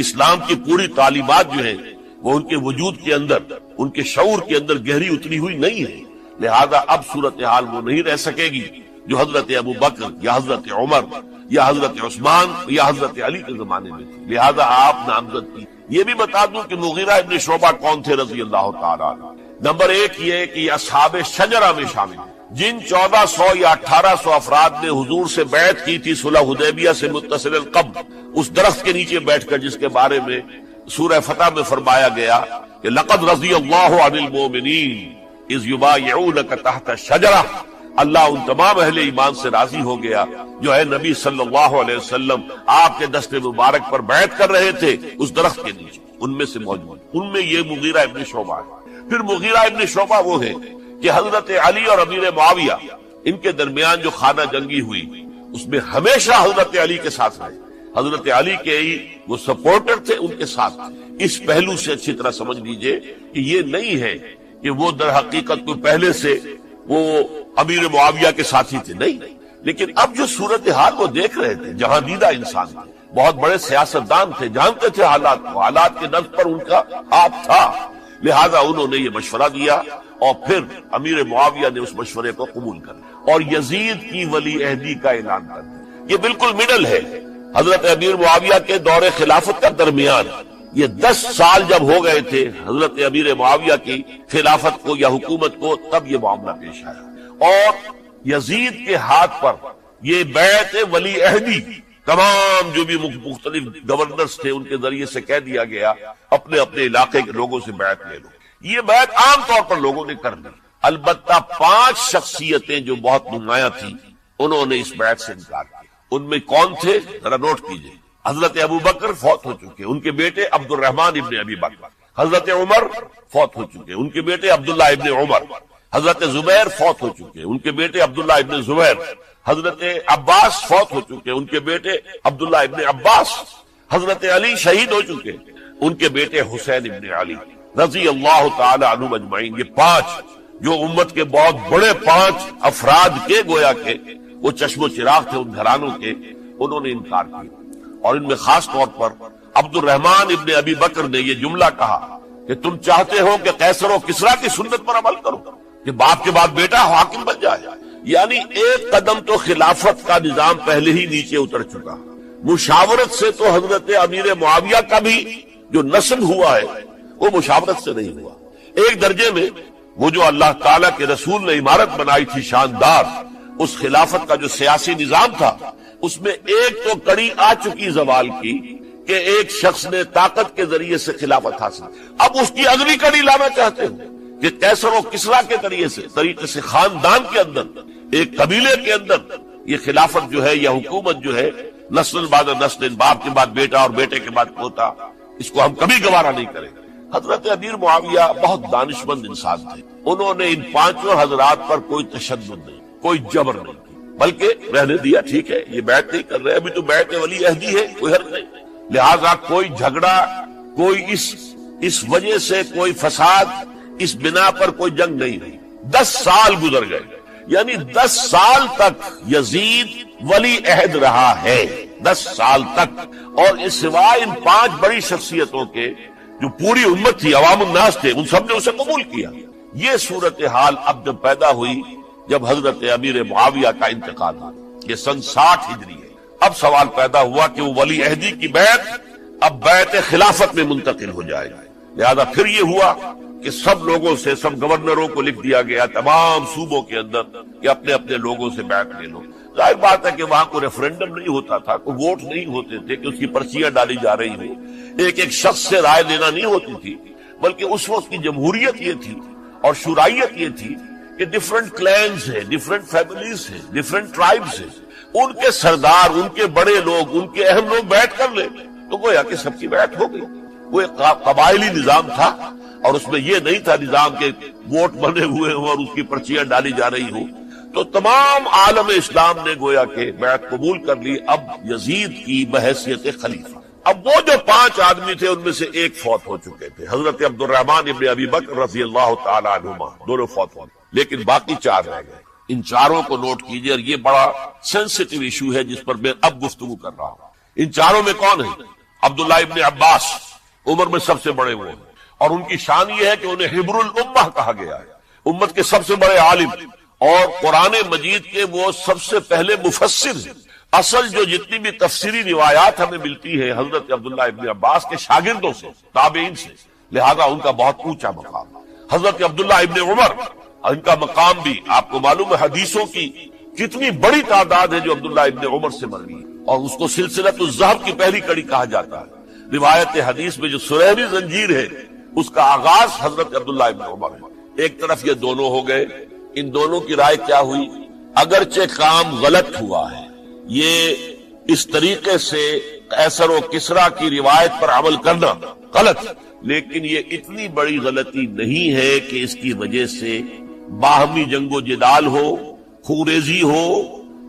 اسلام کی پوری تعلیمات جو ہیں وہ ان کے وجود کے اندر، ان کے شعور کے اندر گہری اتری ہوئی نہیں ہے، لہذا اب صورتحال وہ نہیں رہ سکے گی جو حضرت ابوبکر یا حضرت عمر یا حضرت عثمان یا حضرت علی کے زمانے میں تھی، لہذا آپ نامزد کی۔ یہ بھی بتا دوں کہ مغیرہ ابن شعبہ کون تھے رضی اللہ تعالی عنہ۔ نمبر 1 یہ کہ یہ اصحاب شجرہ میں شامل ہیں، جن 1400 یا 1800 افراد نے حضور سے بیعت کی تھی صلح حدیبیہ سے متصل القبر، اس درخت کے نیچے بیٹھ کر جس کے بارے میں سورہ فتح میں فرمایا گیا کہ لقد رضی اللہ عن المؤمنین اذ یبایعونک تحت الشجرہ، اللہ ان تمام اہل ایمان سے راضی ہو گیا جو ہے نبی صلی اللہ علیہ وسلم آپ کے دست مبارک پر بیعت کر رہے تھے اس درخت کے نیچے، ان میں سے موجود، ان میں یہ مغیرہ ابن شعبہ ہے۔ پھر مغیرہ ابن شعبہ وہ ہے کہ حضرت علی اور امیر معاویہ ان کے درمیان جو خانہ جنگی ہوئی اس میں ہمیشہ حضرت علی کے ساتھ رہے، حضرت علی کے ہی وہ سپورٹر تھے، ان کے ساتھ۔ اس پہلو سے اچھی طرح سمجھ لیجئے کہ یہ نہیں ہے کہ وہ در حقیقت کو پہلے سے وہ امیر معاویہ کے ساتھی تھے، نہیں، لیکن اب جو صورتحال وہ دیکھ رہے تھے، جہاں دیدہ انسان تھے، بہت بڑے سیاستدان تھے، جانتے تھے حالات کو، حالات کے نظر پر ان کا ہاتھ تھا، لہذا انہوں نے یہ مشورہ دیا اور پھر امیر معاویہ نے اس مشورے کو قبول کر اور یزید کی ولی عہدی کا اعلان کر دیا۔ یہ بالکل مڈل ہے حضرت امیر معاویہ کے دور خلافت کا درمیان، یہ 10 سال جب ہو گئے تھے حضرت امیر معاویہ کی خلافت کو یا حکومت کو، تب یہ معاملہ پیش آیا اور یزید کے ہاتھ پر یہ بیعت ولی عہدی تمام جو بھی مختلف گورنرز تھے ان کے ذریعے سے کہہ دیا گیا اپنے اپنے علاقے کے لوگوں سے بیعت لے لو۔ یہ بیعت عام طور پر لوگوں نے کر لی، البتہ 5 شخصیتیں جو بہت نمایاں تھیں انہوں نے اس بیعت سے انکار کیا۔ ان میں کون تھے ذرا نوٹ کیجئے۔ حضرت ابوبکر فوت ہو چکے، ان کے بیٹے عبد الرحمن ابن ابی بکر۔ حضرت عمر فوت ہو چکے، ان کے بیٹے عبداللہ ابن عمر۔ حضرت زبیر فوت ہو چکے، ان کے بیٹے عبداللہ ابن زبیر۔ حضرت عباس فوت ہو چکے، ان کے بیٹے عبداللہ ابن عباس۔ حضرت علی شہید ہو چکے، ان کے بیٹے حسین ابن علی رضی اللہ تعالی عنہم اجمعین۔ یہ 5 جو امت کے بہت بڑے 5 افراد کے گویا کے وہ چشم و چراغ تھے ان گھرانوں کے، انہوں نے انکار کیا اور ان میں خاص طور پر عبد الرحمن ابن ابی بکر نے یہ جملہ کہا کہ تم چاہتے ہو کہ قیصر و کسریٰ کی سنت پر عمل کرو کہ باپ کے بعد بیٹا حاکم بن جائے. یعنی ایک قدم تو خلافت کا نظام پہلے ہی نیچے اتر چکا. مشاورت سے تو حضرت امیر معاویہ کا بھی جو نسب ہوا ہے وہ مشاورت سے نہیں ہوا. ایک درجے میں وہ جو اللہ تعالیٰ کے رسول نے عمارت بنائی تھی شاندار، اس خلافت کا جو سیاسی نظام تھا، اس میں ایک تو کڑی آ چکی زوال کی کہ ایک شخص نے طاقت کے ذریعے سے خلافت حاصل. اب اس کی اگلی کڑی لانا چاہتے ہیں کہ قیصر و کسریٰ کے طریقے سے خاندان کے اندر، ایک قبیلے کے اندر یہ خلافت جو ہے یا حکومت جو ہے نسل بعد نسل، باپ کے بعد بیٹا اور بیٹے کے بعد پوتا، اس کو ہم کبھی گوارا نہیں کریں گے. حضرت امیر معاویہ بہت دانشمند انسان تھے. انہوں نے ان پانچوں حضرات پر کوئی تشدد نہیں، کوئی جبر نہیں، بلکہ رہنے دیا. ٹھیک ہے، یہ بیعت نہیں کر رہے، ابھی تو بیعت ولی عہدی ہے، کوئی حرج نہیں. لہذا کوئی جھگڑا، کوئی اس وجہ سے کوئی فساد، اس بنا پر کوئی جنگ نہیں ہوئی. 10 سال گزر گئے، یعنی 10 سال تک یزید ولی عہد رہا ہے. 10 سال تک. اور اس سوائے ان 5 بڑی شخصیتوں کے جو پوری امت تھی، عوام الناس تھے، ان سب نے اسے قبول کیا. یہ صورتحال اب جب پیدا ہوئی جب حضرت امیر معاویہ کا انتقال ہوا، یہ سن 60 ہجری ہے. اب سوال پیدا ہوا کہ وہ ولی عہدی کی بیعت اب بیعت خلافت میں منتقل ہو جائے گا. لہذا پھر یہ ہوا کہ سب لوگوں سے، سب گورنروں کو لکھ دیا گیا تمام صوبوں کے اندر کہ اپنے اپنے لوگوں سے بیعت لے لو. ظاہر بات ہے کہ وہاں کوئی ریفرنڈم نہیں ہوتا تھا، کوئی ووٹ نہیں ہوتے تھے کہ اس کی پرچیاں ڈالی جا رہی ہوں، ایک ایک شخص سے رائے لینا نہیں ہوتی تھی، بلکہ اس وقت کی جمہوریت یہ تھی اور شورائیت یہ تھی کہ ڈفرنٹ کلینز ہیں، ڈفرنٹ فیملیز ہیں، ڈفرنٹ ٹرائبز ہیں، ان کے سردار، ان کے بڑے لوگ، ان کے اہم لوگ بیعت کر لیں تو گویا کہ سب کی بیعت ہو گئی. وہ ایک قبائلی نظام تھا اور اس میں یہ نہیں تھا نظام کے ووٹ بنے ہوئے ہوں اور اس کی پرچیاں ڈالی جا رہی ہوں. تو تمام عالم اسلام نے گویا کہ بیعت قبول کر لی اب یزید کی بحیثیت خلیفہ. اب وہ جو 5 آدمی تھے ان میں سے ایک فوت ہو چکے تھے، حضرت عبد الرحمن ابن ابی بکر رضی اللہ تعالی عنہما، دونوں فوت ہوئے، لیکن باقی 4 رہ گئے. ان 4 کو نوٹ کیجئے، اور یہ بڑا سینسٹیو ایشو ہے جس پر میں اب گفتگو کر رہا ہوں. ان 4 میں کون ہیں؟ عبداللہ ابن عباس، عمر میں سب سے بڑے وہ ہیں، اور ان کی شان یہ ہے کہ انہیں حبر الامہ کہا گیا ہے، امت کے سب سے بڑے عالم، اور قرآن مجید کے وہ سب سے پہلے مفسر ہیں. اصل جو جتنی بھی تفسیری روایات ہمیں ملتی ہے حضرت عبداللہ ابن عباس کے شاگردوں سے، تابعین سے، لہذا ان کا بہت اونچا مقام. حضرت عبداللہ ابن عمر، ان کا مقام بھی آپ کو معلوم ہے، حدیثوں کی کتنی بڑی تعداد ہے جو عبداللہ ابن عمر سے مروی ہے، اور اس کو سلسلۃ الذہب کی پہلی کڑی کہا جاتا ہے. روایت حدیث میں جو سنہری زنجیر ہے اس کا آغاز حضرت عبداللہ ابن عمر ہے. ایک طرف یہ دونوں ہو گئے، ان دونوں کی رائے کیا ہوئی؟ اگرچہ کام غلط ہوا ہے، یہ اس طریقے سے قیصر و کسریٰ کی روایت پر عمل کرنا غلط، لیکن یہ اتنی بڑی غلطی نہیں ہے کہ اس کی وجہ سے باہمی جنگ و جدال ہو، خوریزی ہو،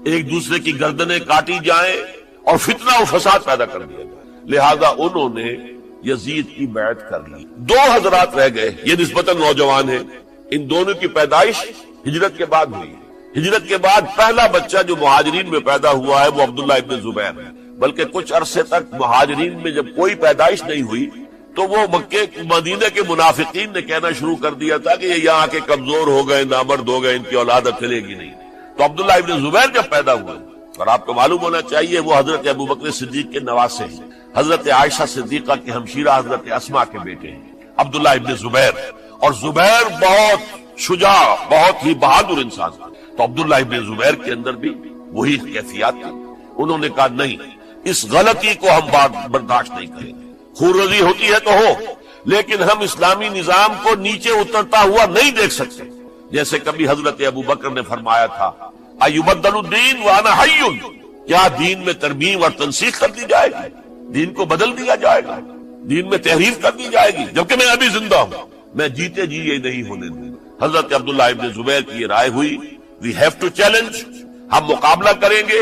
ایک دوسرے کی گردنیں کاٹی جائیں اور فتنہ و فساد پیدا کر دیا جائے. لہذا انہوں نے یزید کی بیعت کر لی. 2 حضرات رہ گئے، یہ نسبتاً نوجوان ہیں. ان دونوں کی پیدائش ہجرت کے بعد ہوئی. ہجرت کے بعد پہلا بچہ جو مہاجرین میں پیدا ہوا ہے وہ عبداللہ ابن زبیر ہے. بلکہ کچھ عرصے تک مہاجرین میں جب کوئی پیدائش نہیں ہوئی تو وہ مکے مدینہ کے منافقین نے کہنا شروع کر دیا تھا کہ یہ یہاں کے کمزور ہو گئے، نامرد ہو گئے، ان کی اولاد اب چلے گی نہیں. تو عبداللہ ابن زبیر جب پیدا ہوئے، اور آپ کو معلوم ہونا چاہیے وہ حضرت ابو بکر صدیق کے نواسے ہیں، حضرت عائشہ صدیقہ کی ہمشیرہ حضرت اسماء کے بیٹے ہیں عبداللہ ابن زبیر. اور زبیر بہت شجاع، بہت ہی بہادر انسان تھا. تو عبداللہ ابن زبیر کے اندر بھی وہی کیفیات تھی. انہوں نے کہا نہیں، اس غلطی کو ہم برداشت نہیں کریں گے. خونریزی ہوتی ہے تو ہو، لیکن ہم اسلامی نظام کو نیچے اترتا ہوا نہیں دیکھ سکتے. جیسے کبھی حضرت ابو بکر نے فرمایا تھا ایبدل الدین وانا حی، کیا دین میں ترمیم اور تنسیخ کر دی جائے گی؟ دین کو بدل دیا جائے گا، دین میں تحریف کر دی جائے گی جبکہ میں ابھی زندہ ہوں؟ میں جیتے جی یہ نہیں ہونے دوں. حضرت عبداللہ ابن زبیر کی یہ رائے ہوئی، وی ہیو ٹو چیلنج، ہم مقابلہ کریں گے،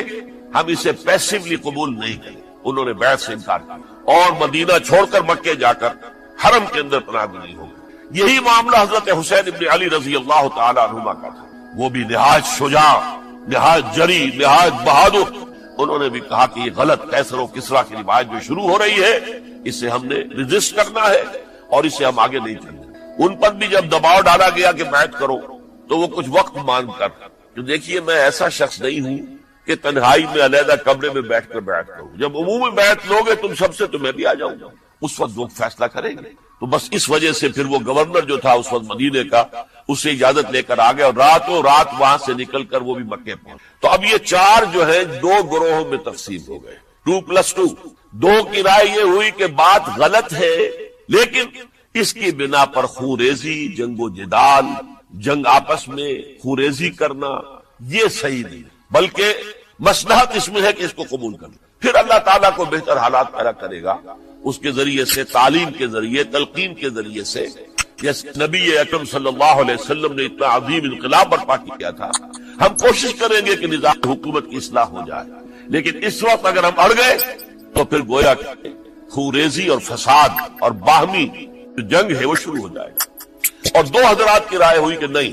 ہم اسے پیسیولی قبول نہیں کریں. انہوں نے بیعت سے انکار کیا اور مدینہ چھوڑ کر مکے جا کر حرم کے اندر پناہ گزین ہو گئے. یہی معاملہ حضرت حسین ابن علی رضی اللہ تعالی عنہما کا تھا. وہ بھی نہایت شجاع، نہایت جری، نہایت بہادر، انہوں نے بھی کہا کہ یہ غلط قیصر و کسریٰ کی روایت جو شروع ہو رہی ہے اسے ہم نے ریزسٹ کرنا ہے اور اسے ہم آگے نہیں چلنا۔ ان پر بھی جب دباؤ ڈالا گیا کہ بیعت کرو تو وہ کچھ وقت مان کر کہ دیکھیے میں ایسا شخص نہیں ہوں کہ تنہائی میں علیحدہ کمرے میں بیٹھ کر بیعت کروں، جب عمومی بیعت لوگے تم سب سے تو میں بھی آ جاؤں گا، اس وقت لوگ فیصلہ کریں گے۔ تو بس اس وجہ سے پھر وہ گورنر جو تھا اس وقت مدینے کا، اس سے اجازت لے کر آ گئے اور راتوں رات وہاں سے نکل کر وہ بھی مکے پہنچ۔ تو اب یہ چار جو ہے دو گروہوں میں تقسیم ہو گئے، 2+2۔ دو کی رائے یہ ہوئی کہ بات غلط ہے لیکن اس کی بنا پر خونریزی، جنگ و جدال، جنگ آپس میں خونریزی کرنا یہ صحیح نہیں، بلکہ مصلحت اس میں ہے کہ اس کو قبول کرنا۔ پھر اللہ تعالیٰ کو بہتر حالات پیدا کرے گا اس کے ذریعے سے، تعلیم کے ذریعے، تلقین کے ذریعے سے۔ جیسے نبی اکرم صلی اللہ علیہ وسلم نے اتنا عظیم انقلاب برپا کیا تھا، ہم کوشش کریں گے کہ نظام حکومت کی اصلاح ہو جائے، لیکن اس وقت اگر ہم اڑ گئے تو پھر گویا کہ خونریزی اور فساد اور باہمی جو جنگ ہے وہ شروع ہو جائے گا۔ اور دو حضرات کی رائے ہوئی کہ نہیں،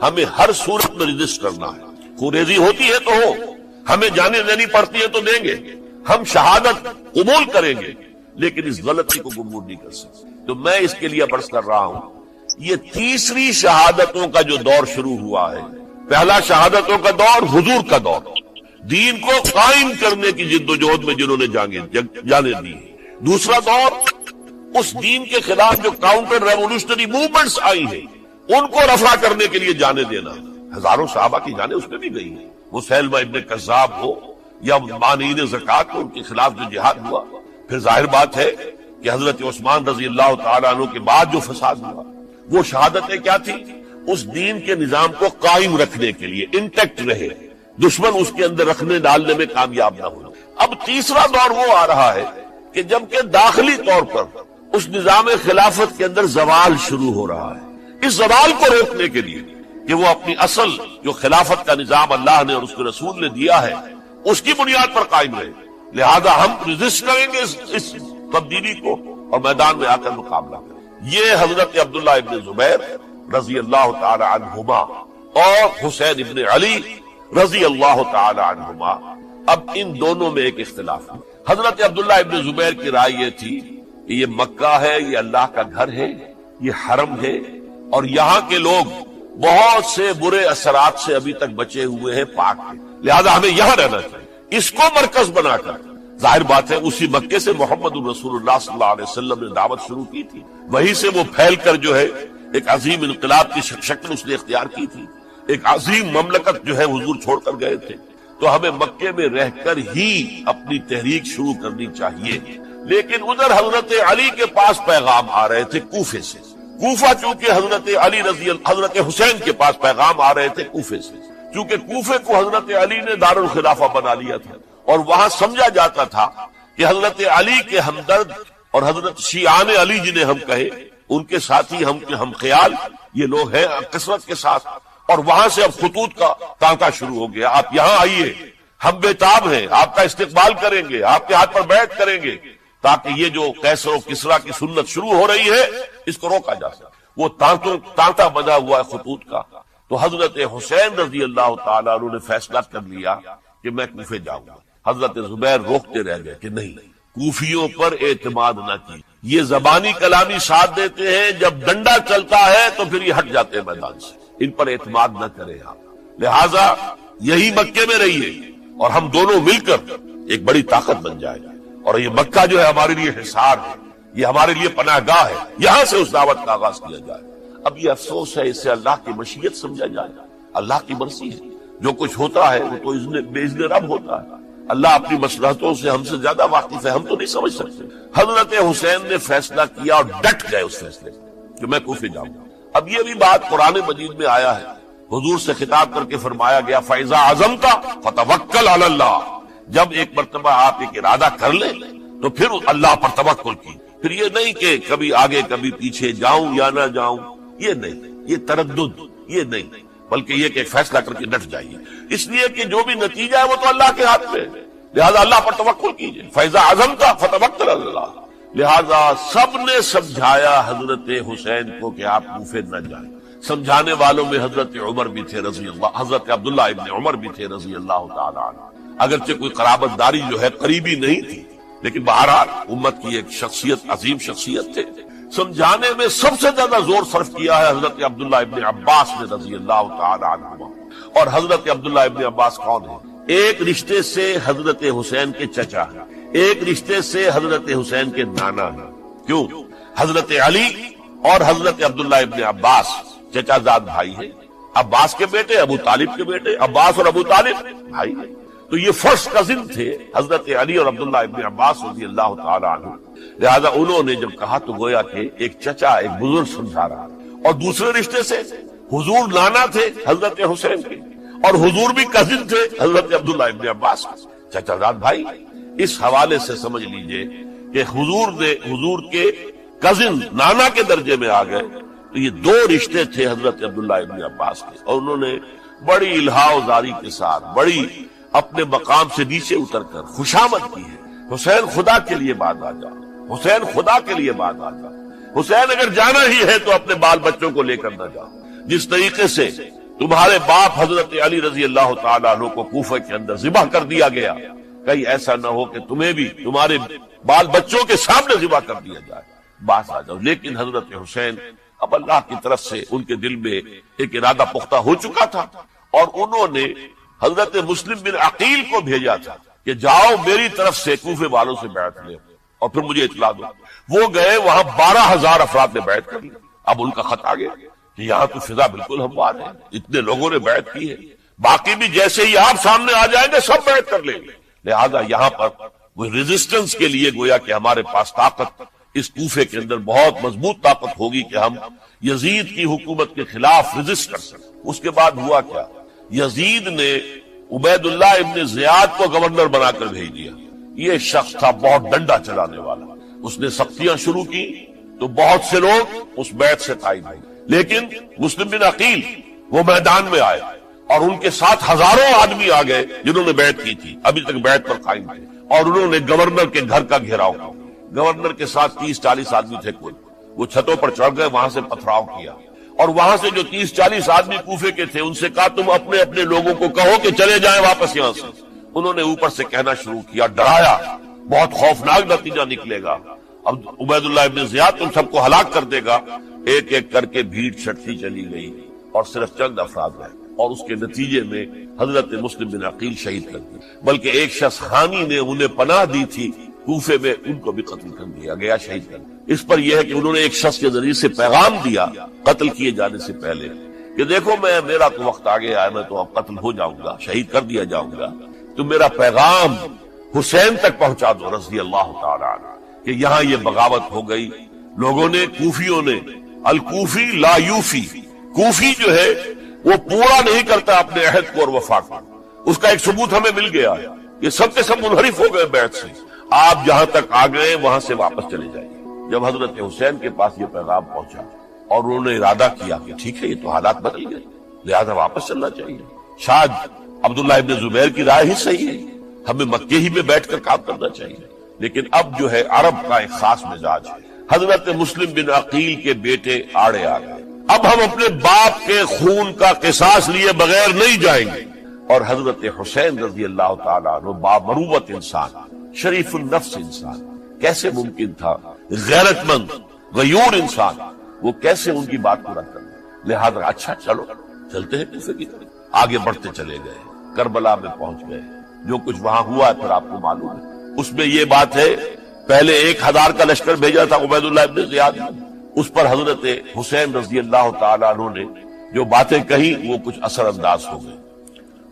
ہمیں ہر صورت میں رجسٹ کرنا ہے، خونریزی ہوتی ہے تو ہو، ہمیں جانے دینی پڑتی ہے تو دیں گے، ہم شہادت قبول کریں گے لیکن اس غلطی کو قبول نہیں کر سکتے۔ تو میں اس کے لیے عرض کر رہا ہوں، یہ تیسری شہادتوں کا جو دور شروع ہوا ہے، پہلا شہادتوں کا دور حضور کا دور، دین کو قائم کرنے کی جد و جہد میں جنہوں نے جانے دی۔ دوسرا دور اس دین کے خلاف جو کاؤنٹر ریولوشنری موومنٹس آئی ہیں ان کو رفع کرنے کے لیے جانے دینا۔ ہزاروں صحابہ کی جانیں اس میں بھی گئی ہیں، وہ سیلمہ ابن کذاب ہو یا مانعین زکوٰۃ ہو، ان کے خلاف جو جہاد ہوا۔ پھر ظاہر بات ہے کہ حضرت عثمان رضی اللہ تعالیٰ عنہ کے بعد جو فساد ہوا، وہ شہادتیں کیا تھی؟ اس دین کے نظام کو قائم رکھنے کے لیے انٹیکٹ رہے، دشمن اس کے اندر رکھنے ڈالنے میں کامیاب نہ ہو۔ اب تیسرا دور وہ آ رہا ہے کہ جبکہ داخلی طور پر اس نظام خلافت کے اندر زوال شروع ہو رہا ہے، اس زوال کو روکنے کے لیے کہ وہ اپنی اصل جو خلافت کا نظام اللہ نے اور اس کے رسول نے دیا ہے اس کی بنیاد پر قائم رہے، لہذا ہم ریزسٹ کریں گے اس تبدیلی کو اور میدان میں آ کر مقابلہ کریں۔ یہ حضرت عبداللہ ابن زبیر رضی اللہ تعالی عنہما اور حسین ابن علی رضی اللہ تعالی عنہما، اب ان دونوں میں ایک اختلاف ہے۔ حضرت عبداللہ ابن زبیر کی رائے یہ تھی کہ یہ مکہ ہے، یہ اللہ کا گھر ہے، یہ حرم ہے اور یہاں کے لوگ بہت سے برے اثرات سے ابھی تک بچے ہوئے ہیں، پاک ہیں، لہذا ہمیں یہاں رہنا چاہیے۔ اس کو مرکز بنا کر، ظاہر بات ہے اسی مکے سے محمد الرسول اللہ صلی اللہ علیہ وسلم نے دعوت شروع کی تھی، وہیں سے وہ پھیل کر جو ہے ایک عظیم انقلاب کی شکل اس نے اختیار کی تھی، ایک عظیم مملکت جو ہے حضور چھوڑ کر گئے تھے۔ تو ہمیں مکے میں رہ کر ہی اپنی تحریک شروع کرنی چاہیے، لیکن ادھر حضرت علی کے پاس پیغام آ رہے تھے کوفے سے، کوفہ چونکہ حضرت حسین کے پاس پیغام آ رہے تھے کوفے سے، چونکہ کوفے کو حضرت علی نے دارالخلافہ بنا لیا تھا اور وہاں سمجھا جاتا تھا کہ حضرت علی کے ہمدرد اور حضرت شیعان علی جنہیں ہم کہیں ان کے ساتھی ہم خیال یہ لوگ ہیں کثرت کے ساتھ، اور وہاں سے اب خطوط کا تانکا شروع ہو گیا، آپ یہاں آئیے، ہم بےتاب ہیں، آپ کا استقبال کریں گے، آپ کے ہاتھ پر بیعت کریں گے، تاکہ یہ جو قیصر و کسریٰ کی سنت شروع ہو رہی ہے اس کو روکا جا سکے۔ وہ تانتا بنا ہوا ہے خطوط کا۔ تو حضرت حسین رضی اللہ تعالیٰ عنہ نے فیصلہ کر لیا کہ میں کوفے جاؤں گا۔ حضرت زبیر روکتے رہ گئے کہ نہیں، کوفیوں پر اعتماد نہ کی، یہ زبانی کلامی ساتھ دیتے ہیں، جب ڈنڈا چلتا ہے تو پھر یہ ہٹ جاتے ہیں میدان سے، ان پر اعتماد نہ کریں آپ، لہذا یہی مکے میں رہیے اور ہم دونوں مل کر ایک بڑی طاقت بن جائے گا، اور یہ مکہ جو ہے ہمارے لیے حصار ہے، یہ ہمارے لیے پناہ گاہ ہے، یہاں سے اس دعوت کا آغاز کیا جائے۔ اب یہ افسوس ہے، اس سے اللہ کی مشیت سمجھا جائے، اللہ کی مرضی ہے، جو کچھ ہوتا ہے وہ تو باذن رب ہوتا ہے، اللہ اپنی مصلحتوں سے ہم سے زیادہ واقف ہے، ہم تو نہیں سمجھ سکتے۔ حضرت حسین نے فیصلہ کیا اور ڈٹ گئے اس فیصلے سے کہ میں کوفے جاؤں گا۔ اب یہ بھی بات قرآن مجید میں آیا ہے، حضور سے خطاب کر کے فرمایا گیا فَإِذَا عَزَمْتَ فَتَوَكَّلْ عَلَى اللَّهِ، جب ایک مرتبہ آپ ایک ارادہ کر لیں تو پھر اللہ پر توکل کی، پھر یہ نہیں کہ کبھی آگے کبھی پیچھے جاؤں یا نہ جاؤں، یہ نہیں، یہ تردد یہ نہیں، بلکہ یہ کہ فیصلہ کر کے ڈٹ جائیے، اس لیے کہ جو بھی نتیجہ ہے وہ تو اللہ کے ہاتھ میں ہے، لہذا اللہ پر توکل کیجیے۔ فَإِذَا عَزَمْتَ فَتَوَكَّلْ عَلَى اللَّهِ، لہذا سب نے سمجھایا حضرت حسین کو کہ آپ کوفے نہ جائیں۔ سمجھانے والوں میں حضرت عمر بھی تھے رضی اللہ، حضرت عبداللہ ابن عمر بھی تھے رضی اللہ تعالی عنہ، اگرچہ کوئی قرابت داری جو ہے قریبی نہیں تھی، لیکن بہرحال امت کی ایک شخصیت، عظیم شخصیت تھے۔ سمجھانے میں سب سے زیادہ زور صرف کیا ہے حضرت عبداللہ ابن عباس نے رضی اللہ تعالی عنہما۔ اور حضرت عبداللہ ابن عباس کون ہے؟ ایک رشتے سے حضرت حسین کے چچا ہیں، ایک رشتے سے حضرت حسین کے نانا ہیں۔ کیوں؟ حضرت علی اور حضرت عبداللہ ابن عباس چچا زاد بھائی ہیں، عباس کے بیٹے، ابو طالب کے بیٹے، عباس اور ابو طالب بھائی ہیں۔ تو یہ فرسٹ کزن تھے حضرت علی اور عبداللہ ابن عباس رضی اللہ تعالی عنہ۔ لہذا انہوں نے جب کہا تو گویا کہ ایک چچا، ایک بزرگ سمجھا رہا، اور دوسرے رشتے سے حضور نانا تھے حضرت حسین کے، اور حضور بھی کزن تھے حضرت عبداللہ ابن عباس، چچا زاد بھائی۔ اس حوالے سے سمجھ لیجئے کہ حضور کے کزن نانا کے درجے میں آ گئے۔ تو یہ دو رشتے تھے حضرت عبداللہ ابن عباس کے، اور انہوں نے بڑی الہا و زاری کے ساتھ، بڑی اپنے مقام سے نیچے اتر کر خوشامد کی ہے۔ حسین خدا کے لیے بعد آ جا، حسین خدا کے لیے بعد آ جا، حسین اگر جانا ہی ہے تو اپنے بال بچوں کو لے کر نہ جاؤ۔ جس طریقے سے تمہارے باپ حضرت علی رضی اللہ تعالیٰ عنہ کو کوفہ کے اندر ذبح کر دیا گیا، کہیں ایسا نہ ہو کہ تمہیں بھی تمہارے بال بچوں کے سامنے ذبح کر دیا جائے، باز آ جاؤ۔ لیکن حضرت حسین اب اللہ کی طرف سے ان کے دل میں ایک ارادہ پختہ ہو چکا تھا، اور انہوں نے حضرت مسلم بن عقیل کو بھیجا تھا کہ جاؤ میری طرف سے کوفے والوں سے بیعت لے اور پھر مجھے اطلاع دو۔ وہ گئے، وہاں 12,000 افراد نے بیعت کر لی۔ اب ان کا خط آ گیا کہ یہاں تو فضا بالکل ہموار ہے، اتنے لوگوں نے بیعت کی ہے، باقی بھی جیسے ہی آپ سامنے آ جائیں گے سب بیعت کر لیں گے۔ لہذا یہاں پر وہ ریزسٹنس کے لیے گویا کہ ہمارے پاس طاقت اس کوفے کے اندر بہت مضبوط طاقت ہوگی کہ ہم یزید کی حکومت کے خلاف ریزسٹ کر سکیں۔ اس کے بعد ہوا کیا؟ یزید نے عبید اللہ ابن زیاد کو گورنر بنا کر بھیج دیا۔ یہ شخص تھا بہت ڈنڈا چلانے والا، اس نے سختیاں شروع کی تو بہت سے لوگ اس بیعت سے قائم ہوئے، لیکن مسلم بن عقیل وہ میدان میں آئے اور ان کے ساتھ ہزاروں آدمی آ گئے جنہوں نے بیعت کی تھی، ابھی تک بیعت پر قائم تھے، اور انہوں نے گورنر کے گھر کا گھیراؤ کیا۔ گورنر کے ساتھ 30-40 آدمی تھے کل، وہ چھتوں پر چڑھ گئے، وہاں سے پتھراؤ کیا، اور وہاں سے جو 30-40 آدمی کوفے کے تھے ان سے کہا تم اپنے اپنے لوگوں کو کہو کہ چلے جائیں واپس یہاں سے۔ انہوں نے اوپر سے کہنا شروع کیا، ڈرایا، بہت خوفناک نتیجہ نکلے گا، اب عبید اللہ ابن زیاد تم سب کو ہلاک کر دے گا۔ ایک ایک کر کے بھیڑ چھٹتی چلی گئی اور صرف چند افراد رہے، اور اس کے نتیجے میں حضرت مسلم بن عقیل شہید کر دی، بلکہ ایک شخص خانی نے انہیں پناہ دی تھی کوفے میں، ان کو بھی قتل کر دیا گیا، شہید کر دیا۔ اس پر یہ ہے کہ انہوں نے ایک شخص کے ذریعے سے پیغام دیا قتل کیے جانے سے پہلے کہ دیکھو میرا تو وقت آ گیا ہے، میں تو اب قتل ہو جاؤں گا، شہید کر دیا جاؤں گا، تو میرا پیغام حسین تک پہنچا دو رضی اللہ تعالی عنہ کہ یہاں یہ بغاوت ہو گئی۔ لوگوں نے، کوفیوں نے، الکوفی لا یوفی، کوفی جو ہے وہ پورا نہیں کرتا اپنے عہد کو اور وفا کو، اس کا ایک ثبوت ہمیں مل گیا ہے، یہ سب کے سب منحرف ہو گئے بیعت سے، آپ جہاں تک آ گئے وہاں سے واپس چلے جائیں۔ جب حضرت حسین کے پاس یہ پیغام پہنچا اور انہوں نے ارادہ کیا کہ ٹھیک ہے یہ تو حالات بدل گئے، لہذا واپس چلنا چاہیے، شاید عبداللہ ابن زبیر کی رائے ہی صحیح ہے، ہمیں مکے ہی میں بیٹھ کر کام کرنا چاہیے۔ لیکن اب جو ہے عرب کا ایک خاص مزاج ہے، حضرت مسلم بن عقیل کے بیٹے آڑے آ گئے، اب ہم اپنے باپ کے خون کا قصاص لیے بغیر نہیں جائیں گے۔ اور حضرت حسین رضی اللہ تعالیٰ عنہ بامروت انسان، شریف النفس انسان، کیسے ممکن تھا غیرت مند غیور انسان وہ کیسے ان کی بات پورا کر لے؟ لہذا اچھا چلو چلتے ہیں کوفے کی طرف، آگے بڑھتے چلے گئے، کربلا میں پہنچ گئے، جو کچھ وہاں ہوا پھر آپ کو معلوم ہے۔ اس میں یہ بات ہے پہلے 1000 کا لشکر بھیجا تھا عبید اللہ ابن زیاد نے، اس پر حضرت حسین رضی اللہ تعالیٰ عنہ نے جو باتیں کہی وہ کچھ اثر انداز ہو گئے۔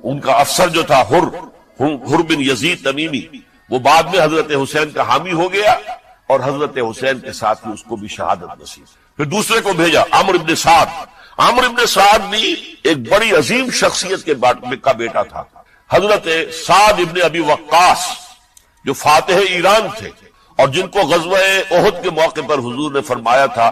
ان کا افسر جو تھا حر بن یزید تمیمی، وہ بعد میں حضرت حسین کا حامی ہو گیا اور حضرت حسین کے ساتھ ہی اس کو بھی شہادت نصیب۔ پھر دوسرے کو بھیجا عمرو بن سعد، عمرو بن سعد بھی ایک بڑی عظیم شخصیت کا بیٹا تھا، حضرت سعد ابن ابی وقاص جو فاتح ایران تھے اور جن کو غزوہ احد کے موقع پر حضور نے فرمایا تھا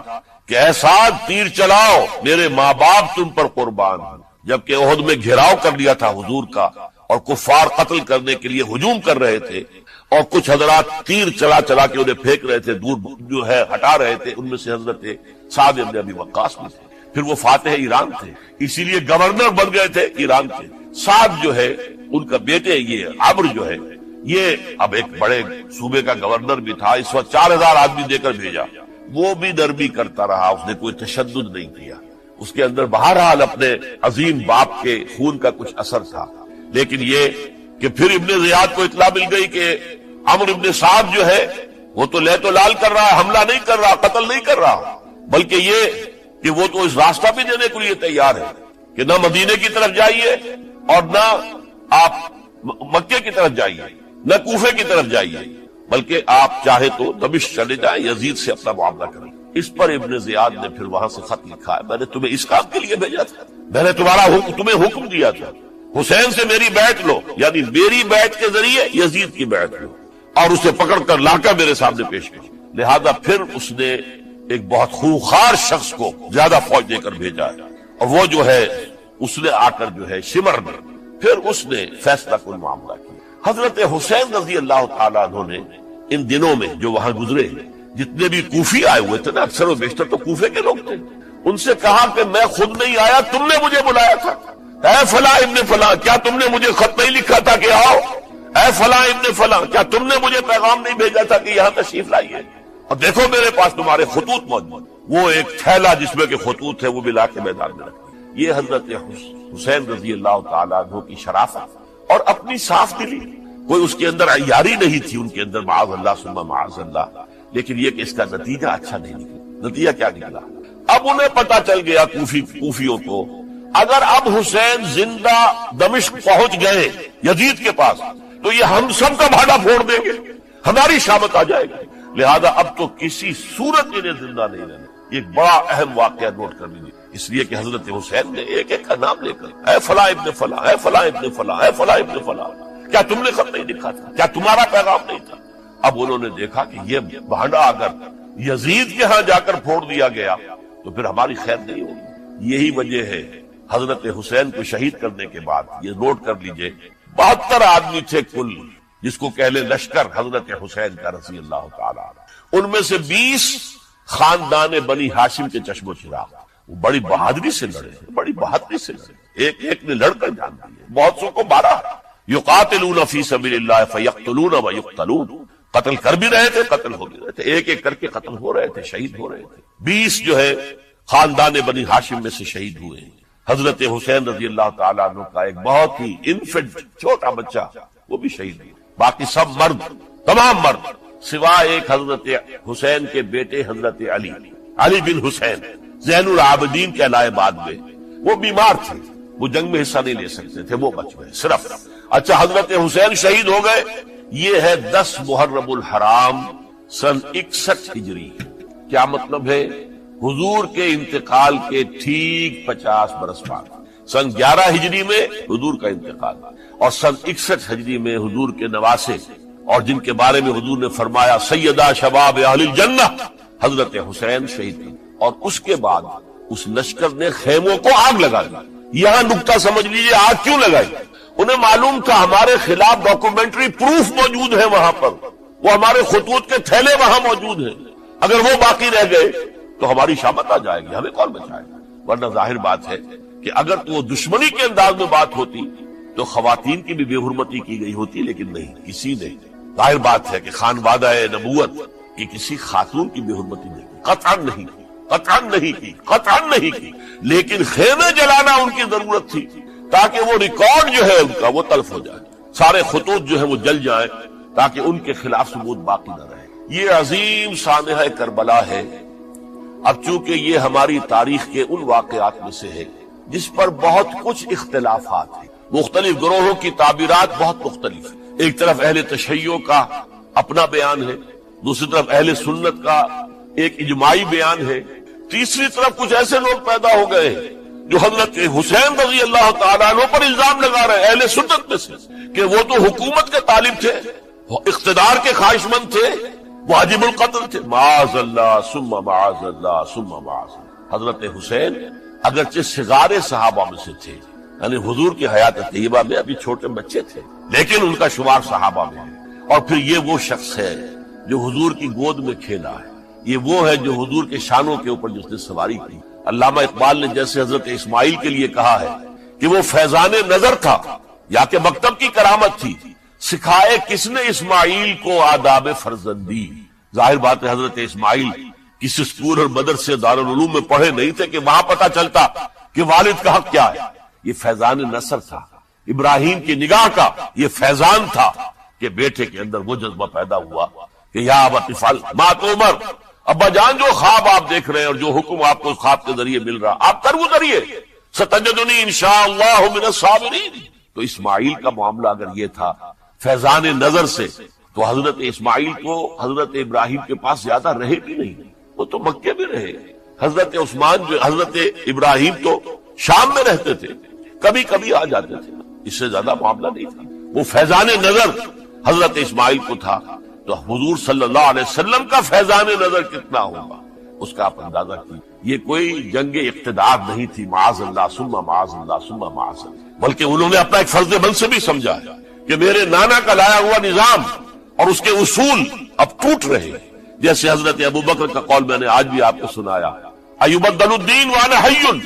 کہ اے سعد تیر چلاؤ، میرے ماں باپ تم پر قربان ہیں، جبکہ احد میں گھیراؤ کر لیا تھا حضور کا اور کفار قتل کرنے کے لیے ہجوم کر رہے تھے، اور کچھ حضرات تیر چلا چلا کے انہیں پھینک رہے تھے، دور جو ہے ہٹا رہے تھے، ان میں سے حضرت سعد ابن ابی وقاص بھی تھے۔ پھر وہ فاتح ایران تھے، اسی لیے گورنر بن گئے تھے ایران کے۔ سعد جو ہے ان کا بیٹے یہ عمرو جو ہے یہ اب ایک بڑے صوبے کا گورنر بھی تھا، اس وقت 4000 آدمی دے کر بھیجا، وہ بھی نرمی کرتا رہا، اس نے کوئی تشدد نہیں کیا، اس کے اندر بہرحال اپنے عظیم باپ کے خون کا کچھ اثر تھا۔ لیکن یہ کہ پھر ابن زیاد کو اطلاع مل گئی کہ عمرو ابن سعد جو ہے وہ تو لے تو لال کر رہا ہے، حملہ نہیں کر رہا، قتل نہیں کر رہا، بلکہ یہ کہ وہ تو اس راستہ بھی دینے کے لیے تیار ہے کہ نہ مدینے کی طرف جائیے اور نہ آپ مکے کی طرف جائیے، نہ کوفے کی طرف جائیے، بلکہ آپ چاہے تو دمشق چلے جائیں، یزید سے اپنا معاملہ کریں۔ اس پر ابن زیاد نے پھر وہاں سے خط لکھا ہے، میں نے تمہیں اس کام کے لیے بھیجا تھا، میں نے تمہیں حکم دیا تھا حسین سے میری بیعت لو، یعنی میری بیعت کے ذریعے یزید کی بیعت لو، اور اسے پکڑ کر لا کر میرے سامنے پیش کر۔ لہذا پھر اس نے ایک بہت خوخار شخص کو زیادہ فوج دے کر بھیجا ہے، اور وہ جو ہے اس نے آ کر جو ہے شمر میں پھر اس نے فیصلہ کن معاملہ کیا۔ حضرت حسین رضی اللہ تعالیٰ عنہ نے ان دنوں میں جو وہاں گزرے جتنے بھی کوفی آئے ہوئے تھے نا، اکثر و بیشتر تو کوفے کے لوگ تھے، ان سے کہا کہ میں خود نہیں آیا، تم نے مجھے بلایا تھا، اے فلاں ابن فلاں کیا تم نے مجھے خط نہیں لکھا تھا کہ آؤ؟ اے فلاں ابن فلاں کیا تم نے مجھے پیغام نہیں بھیجا تھا کہ یہاں تشریف لائیے؟ اور دیکھو میرے پاس تمہارے خطوط موجود، وہ ایک تھیلا جس میں کہ خطوط ہے وہ بھی لا کے میدان میں رکھے۔ یہ حضرت حسین رضی اللہ تعالیٰ عنہ کی شرافت اور اپنی صاف دلی، کوئی اس کے اندر عیاری نہیں تھی ان کے اندر، معاذ اللہ ثم معاذ اللہ، لیکن یہ کہ اس کا نتیجہ اچھا نہیں نکلا۔ نتیجہ کیا نکلا؟ اب انہیں پتا چل گیا کوفیوں کو، اگر اب حسین زندہ دمشق پہنچ گئے یزید کے پاس تو یہ ہم سب کا بھاڑا پھوڑ دیں گے، ہماری شامت آ جائے گی، لہذا اب تو کسی صورت انہیں زندہ نہیں رہنا۔ ایک بڑا اہم واقعہ نوٹ کر لیجیے، اس لیے کہ حضرت حسین نے ایک ایک کا نام لے کر اے فلاں ابن فلاں، اے فلاں ابن فلاں، اے فلاں ابن فلاں، کیا تم نے خط نہیں لکھا تھا؟ کیا تمہارا پیغام نہیں تھا؟ اب انہوں نے دیکھا کہ یہ بھانڈا اگر یزید کے ہاں جا کر پھوڑ دیا گیا تو پھر ہماری خیر نہیں ہوگی۔ یہی وجہ ہے حضرت حسین کو شہید کرنے کے بعد، یہ نوٹ کر لیجئے، 72 آدمی تھے کل، جس کو کہہ لیں لشکر حضرت حسین کا رضی اللہ تعالیٰ، ان میں سے 20 خاندان بنی ہاشم کے چشم و چراغ، وہ بڑی بہادری سے لڑے، بڑی بہادری سے لڑے، ایک ایک نے لڑ کر جان دیے، بہت سو کو مارا۔ یقاتلون فی سبیل اللہ فیقتلون ویقتلون، قتل کر بھی رہے تھے، قتل ہو بھی رہے تھے، ایک ایک کر کے قتل ہو رہے تھے، شہید ہو رہے تھے۔ 20 جو ہے خاندان بنی ہاشم میں سے شہید ہوئے۔ حضرت حسین رضی اللہ تعالیٰ عنہ کا ایک بہت ہی انفنٹ چھوٹا بچہ وہ بھی شہید ہوا، باقی سب مرد، تمام مرد، سوائے ایک حضرت حسین کے بیٹے حضرت علی بن حسین زین العابدین کہلائے بعد میں، وہ بیمار تھے، وہ جنگ میں حصہ نہیں لے سکتے تھے، وہ بچ گئے صرف۔ اچھا حضرت حسین شہید ہو گئے، یہ ہے 10 محرم الحرام سن 61 ہجری۔ کیا مطلب ہے؟ حضور کے انتقال کے ٹھیک 50 برس بعد، سن 11 ہجری میں حضور کا انتقال، اور سن 61 ہجری میں حضور کے نواسے اور جن کے بارے میں حضور نے فرمایا سیدہ شباب اہل الجنہ، حضرت حسین شہید ہوئے۔ اور اس کے بعد اس لشکر نے خیموں کو آگ لگا دی۔ یہاں نکتہ سمجھ لیجیے، آگ کیوں لگائی؟ انہیں معلوم تھا ہمارے خلاف ڈاکومنٹری پروف موجود ہے وہاں پر، وہ ہمارے خطوط کے تھیلے وہاں موجود ہیں، اگر وہ باقی رہ گئے تو ہماری شامت آ جائے گی، ہمیں کون بچائے گا؟ ورنہ ظاہر بات ہے کہ اگر تو وہ دشمنی کے انداز میں بات ہوتی تو خواتین کی بھی بے حرمتی کی گئی ہوتی، لیکن نہیں، کسی نے، ظاہر بات ہے کہ خانوادہ نبوت کی کسی خاتون کی بے حرمتی نہیں کی، قطعاً نہیں کی، قطعاً نہیں کی، قطعاً نہیں کی، لیکن خیمے جلانا ان کی ضرورت تھی تاکہ وہ ریکارڈ جو ہے ان کا وہ تلف ہو جائے، سارے خطوط جو ہے وہ جل جائیں تاکہ ان کے خلاف ثبوت باقی نہ رہے۔ یہ عظیم سانحہ کربلا ہے۔ اب چونکہ یہ ہماری تاریخ کے ان واقعات میں سے ہے جس پر بہت کچھ اختلافات ہیں، مختلف گروہوں کی تعبیرات بہت مختلف ہیں، ایک طرف اہل تشیع کا اپنا بیان ہے، دوسری طرف اہل سنت کا ایک اجماعی بیان ہے، تیسری طرف کچھ ایسے لوگ پیدا ہو گئے جو حضرت حسین رضی اللہ تعالیٰ عنہ پر الزام لگا رہے ہیں اہل سنت میں سے کہ وہ تو حکومت کے طالب تھے، وہ اقتدار کے خواہش مند تھے، واجب القتل تھے، معاذ اللہ ثم معاذ اللہ ثم معاذ اللہ۔ حضرت حسین اگرچہ صغار صحابہ میں سے تھے، یعنی حضور کی حیات طیبہ میں ابھی چھوٹے بچے تھے، لیکن ان کا شمار صحابہ میں ہے، اور پھر یہ وہ شخص ہے جو حضور کی گود میں کھیلا ہے، یہ وہ ہے جو حضور کے شانوں کے اوپر جس نے سواری کی۔ علامہ اقبال نے جیسے حضرت اسماعیل کے لیے کہا ہے کہ وہ فیضان نظر تھا، یا کہ مکتب کی کرامت تھی؟ سکھائے کس نے اسماعیل کو آداب فرزندی؟ ظاہر بات ہے حضرت اسماعیل کسی اسکول اور مدرسے دارالعلوم میں پڑھے نہیں تھے کہ وہاں پتہ چلتا کہ والد کا حق کیا ہے. یہ فیضان نصر تھا. ابراہیم کی نگاہ کا یہ فیضان تھا کہ بیٹے کے اندر وہ جذبہ پیدا ہوا کہ یا ابت افعل ما تؤمر، ابا جان جو خواب آپ دیکھ رہے ہیں اور جو حکم آپ کو اس خواب کے ذریعے مل رہا آپ کر گزریے، ستجدنی انشاءاللہ من الصابرین. تو اسماعیل کا معاملہ اگر یہ تھا فیضان نظر سے، تو حضرت اسماعیل کو حضرت ابراہیم کے پاس زیادہ رہے بھی نہیں، وہ تو مکے میں رہے. حضرت عثمان جو حضرت ابراہیم تو شام میں رہتے تھے، کبھی کبھی آ جاتے تھے، اس سے زیادہ معاملہ نہیں تھا. وہ فیضان نظر حضرت اسماعیل کو تھا، تو حضور صلی اللہ علیہ وسلم کا فیضان نظر کتنا ہوگا اس کا آپ اندازہ کیجیے. یہ کوئی جنگ اقتدار نہیں تھی، معاذ اللہ ثم معاذ اللہ ثم معاذ اللہ، بلکہ انہوں نے اپنا ایک فرض منصبی سمجھا ہے کہ میرے نانا کا لایا ہوا نظام اور اس کے اصول اب ٹوٹ رہے ہیں. جیسے حضرت ابو بکر کا قول میں نے آج بھی آپ کو سنایا، ایبدل الدین وانا حی،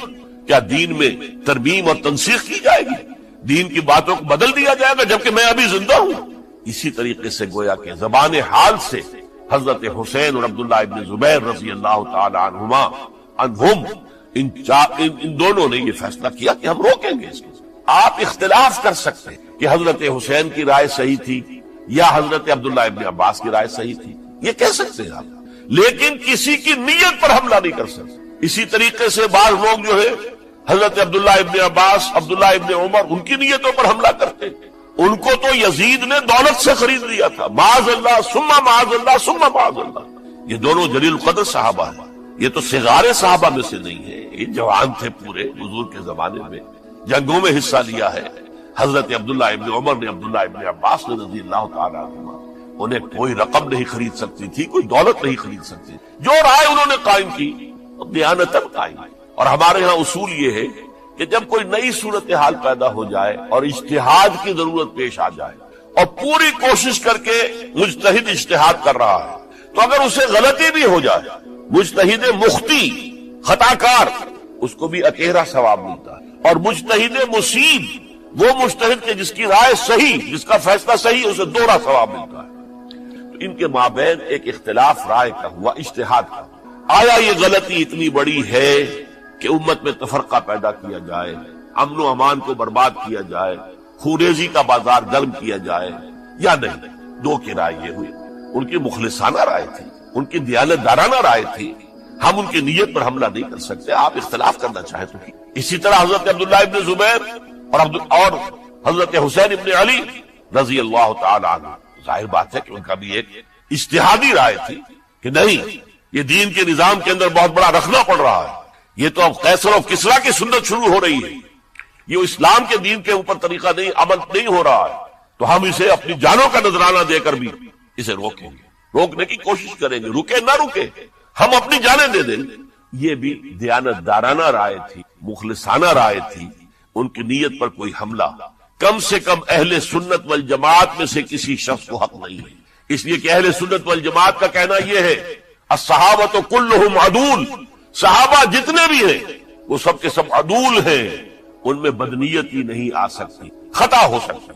کیا دین میں ترمیم اور تنسیخ کی جائے گی؟ دین کی باتوں کو بدل دیا جائے گا جبکہ میں ابھی زندہ ہوں؟ اسی طریقے سے گویا کہ زبان حال سے حضرت حسین اور عبداللہ ابن زبیر رضی اللہ تعالی عنہم ان دونوں نے یہ فیصلہ کیا کہ ہم روکیں گے اس کو. آپ اختلاف کر سکتے ہیں کہ حضرت حسین کی رائے صحیح تھی یا حضرت عبداللہ ابن عباس کی رائے صحیح تھی، یہ کہہ سکتے ہیں آپ، لیکن کسی کی نیت پر حملہ نہیں کر سکتے. اسی طریقے سے بعض لوگ جو ہے حضرت عبداللہ ابن عباس، عبداللہ ابن عمر، ان کی نیتوں پر حملہ کرتے. ان کو تو یزید نے دولت سے خرید لیا تھا، معاذ اللہ ثم معاذ اللہ ثم معاذ اللہ. یہ دونوں جلیل القدر صحابہ ہیں، یہ تو صغار صحابہ میں سے نہیں ہے، یہ جوان تھے پورے حضور کے زمانے میں، جنگوں میں حصہ لیا ہے. حضرت عبداللہ ابن عمر نے، عبداللہ ابن عباس نے رضی اللہ تعالیٰ عنہما، انہیں کوئی رقم نہیں خرید سکتی تھی، کوئی دولت نہیں خرید سکتی. جو رائے انہوں نے قائم کی دیانتاً قائم. اور ہمارے ہاں اصول یہ ہے کہ جب کوئی نئی صورتحال پیدا ہو جائے اور اجتہاد کی ضرورت پیش آ جائے اور پوری کوشش کر کے مجتہد اجتہاد کر رہا ہے، تو اگر اسے غلطی بھی ہو جائے، مجتہد مختی خطا کار، اس کو بھی اکیرا ثواب ملتا ہے، اور مجتہد مصیب وہ مجتہد کے جس کی رائے صحیح، جس کا فیصلہ صحیح، اسے دوہرا ثواب ملتا ہے. تو ان کے مابین ایک اختلاف رائے کا ہوا، اجتہاد کا. آیا یہ غلطی اتنی بڑی ہے کہ امت میں تفرقہ پیدا کیا جائے، امن و امان کو برباد کیا جائے، خوریزی کا بازار گرم کیا جائے، یا نہیں؟ دو کی رائے یہ ہوئی. ان کی مخلصانہ رائے تھی، ان کی دیانت دارانہ رائے تھی، ہم ان کی نیت پر حملہ نہیں کر سکتے. آپ اختلاف کرنا چاہیں تو. اسی طرح حضرت عبداللہ ابن زبیر اور حضرت حسین ابن علی رضی اللہ تعالی عنہ، ظاہر بات ہے کہ ان کا بھی ایک اجتہادی رائے تھی کہ نہیں، یہ دین کے نظام کے اندر بہت بڑا رکھنا پڑ رہا ہے، یہ تو اب قیصر و کسریٰ کی سنت شروع ہو رہی ہے، یہ اسلام کے دین کے اوپر طریقہ نہیں، عمل نہیں ہو رہا ہے، تو ہم اسے اپنی جانوں کا نذرانہ دے کر بھی اسے روکیں گے، روکنے کی کوشش کریں گے، رکے نہ رکے ہم اپنی جانیں دے دیں. یہ بھی دیانت دارانہ رائے تھی، مخلصانہ رائے تھی. ان کی نیت پر کوئی حملہ کم سے کم اہل سنت والجماعت میں سے کسی شخص کو حق نہیں ہے. اس لیے کہ اہل سنت والجماعت کا کہنا یہ ہے الصحابۃ کلھم عدول، صحابہ جتنے بھی ہیں وہ سب کے سب عدول ہیں، ان میں بدنیتی نہیں آ سکتی، خطا ہو سکتا.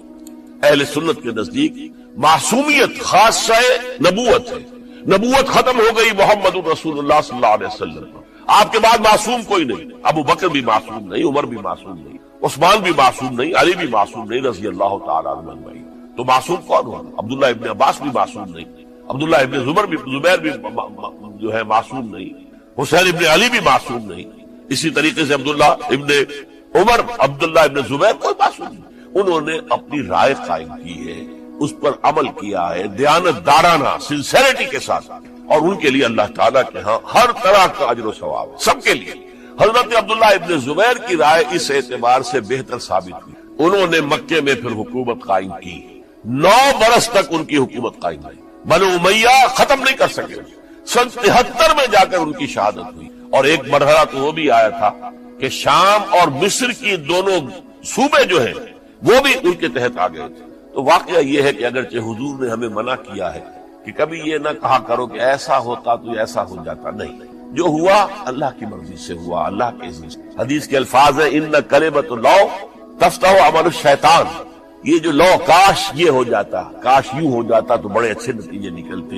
اہل سنت کے نزدیک معصومیت خاصہ نبوت ہے، نبوت ختم ہو گئی محمد الرسول اللہ صلی اللہ علیہ وسلم، آپ کے بعد معصوم کوئی نہیں. ابو بکر بھی معصوم نہیں، عمر بھی معصوم نہیں، عثمان بھی معصوم نہیں، علی بھی معصوم نہیں رضی اللہ تعالیٰ عنہ اجمعین. تو معصوم کون ہوا؟ عبداللہ ابن عباس بھی معصوم نہیں، عبداللہ ابن زبیر بھی جو ہے معصوم نہیں، حسین ابن علی بھی معصوم نہیں. اسی طریقے سے عبداللہ ابن عمر، عبداللہ ابن زبیر کوئی معصوم نہیں. انہوں نے اپنی رائے قائم کی ہے، اس پر عمل کیا ہے دیانت دارانہ سنسیریٹی کے ساتھ، اور ان کے لیے اللہ تعالیٰ کے ہاں ہر طرح کا اجر و ثواب ہے سب کے لیے. حضرت عبداللہ ابن زبیر کی رائے اس اعتبار سے بہتر ثابت ہوئی، انہوں نے مکے میں پھر حکومت قائم کی، 9 برس تک ان کی حکومت قائم رہی، بنو امیہ ختم نہیں کر سکے. سن 73 میں جا کر ان کی شہادت ہوئی، اور ایک مرحلہ تو وہ بھی آیا تھا کہ شام اور مصر کی دونوں صوبے جو ہیں وہ بھی ان کے تحت آ گئے تھے. تو واقعہ یہ ہے کہ اگرچہ حضور نے ہمیں منع کیا ہے کہ کبھی یہ نہ کہا کرو کہ ایسا ہوتا تو ایسا ہو جاتا، نہیں، جو ہوا اللہ کی مرضی سے ہوا، اللہ کے اذن سے. حدیث کے الفاظ ہیں ان کلمۃ اللہ تفتح عمل الشیطان، یہ جو لو کاش یہ ہو جاتا، کاش یوں ہو جاتا تو بڑے اچھے نتیجے نکلتے،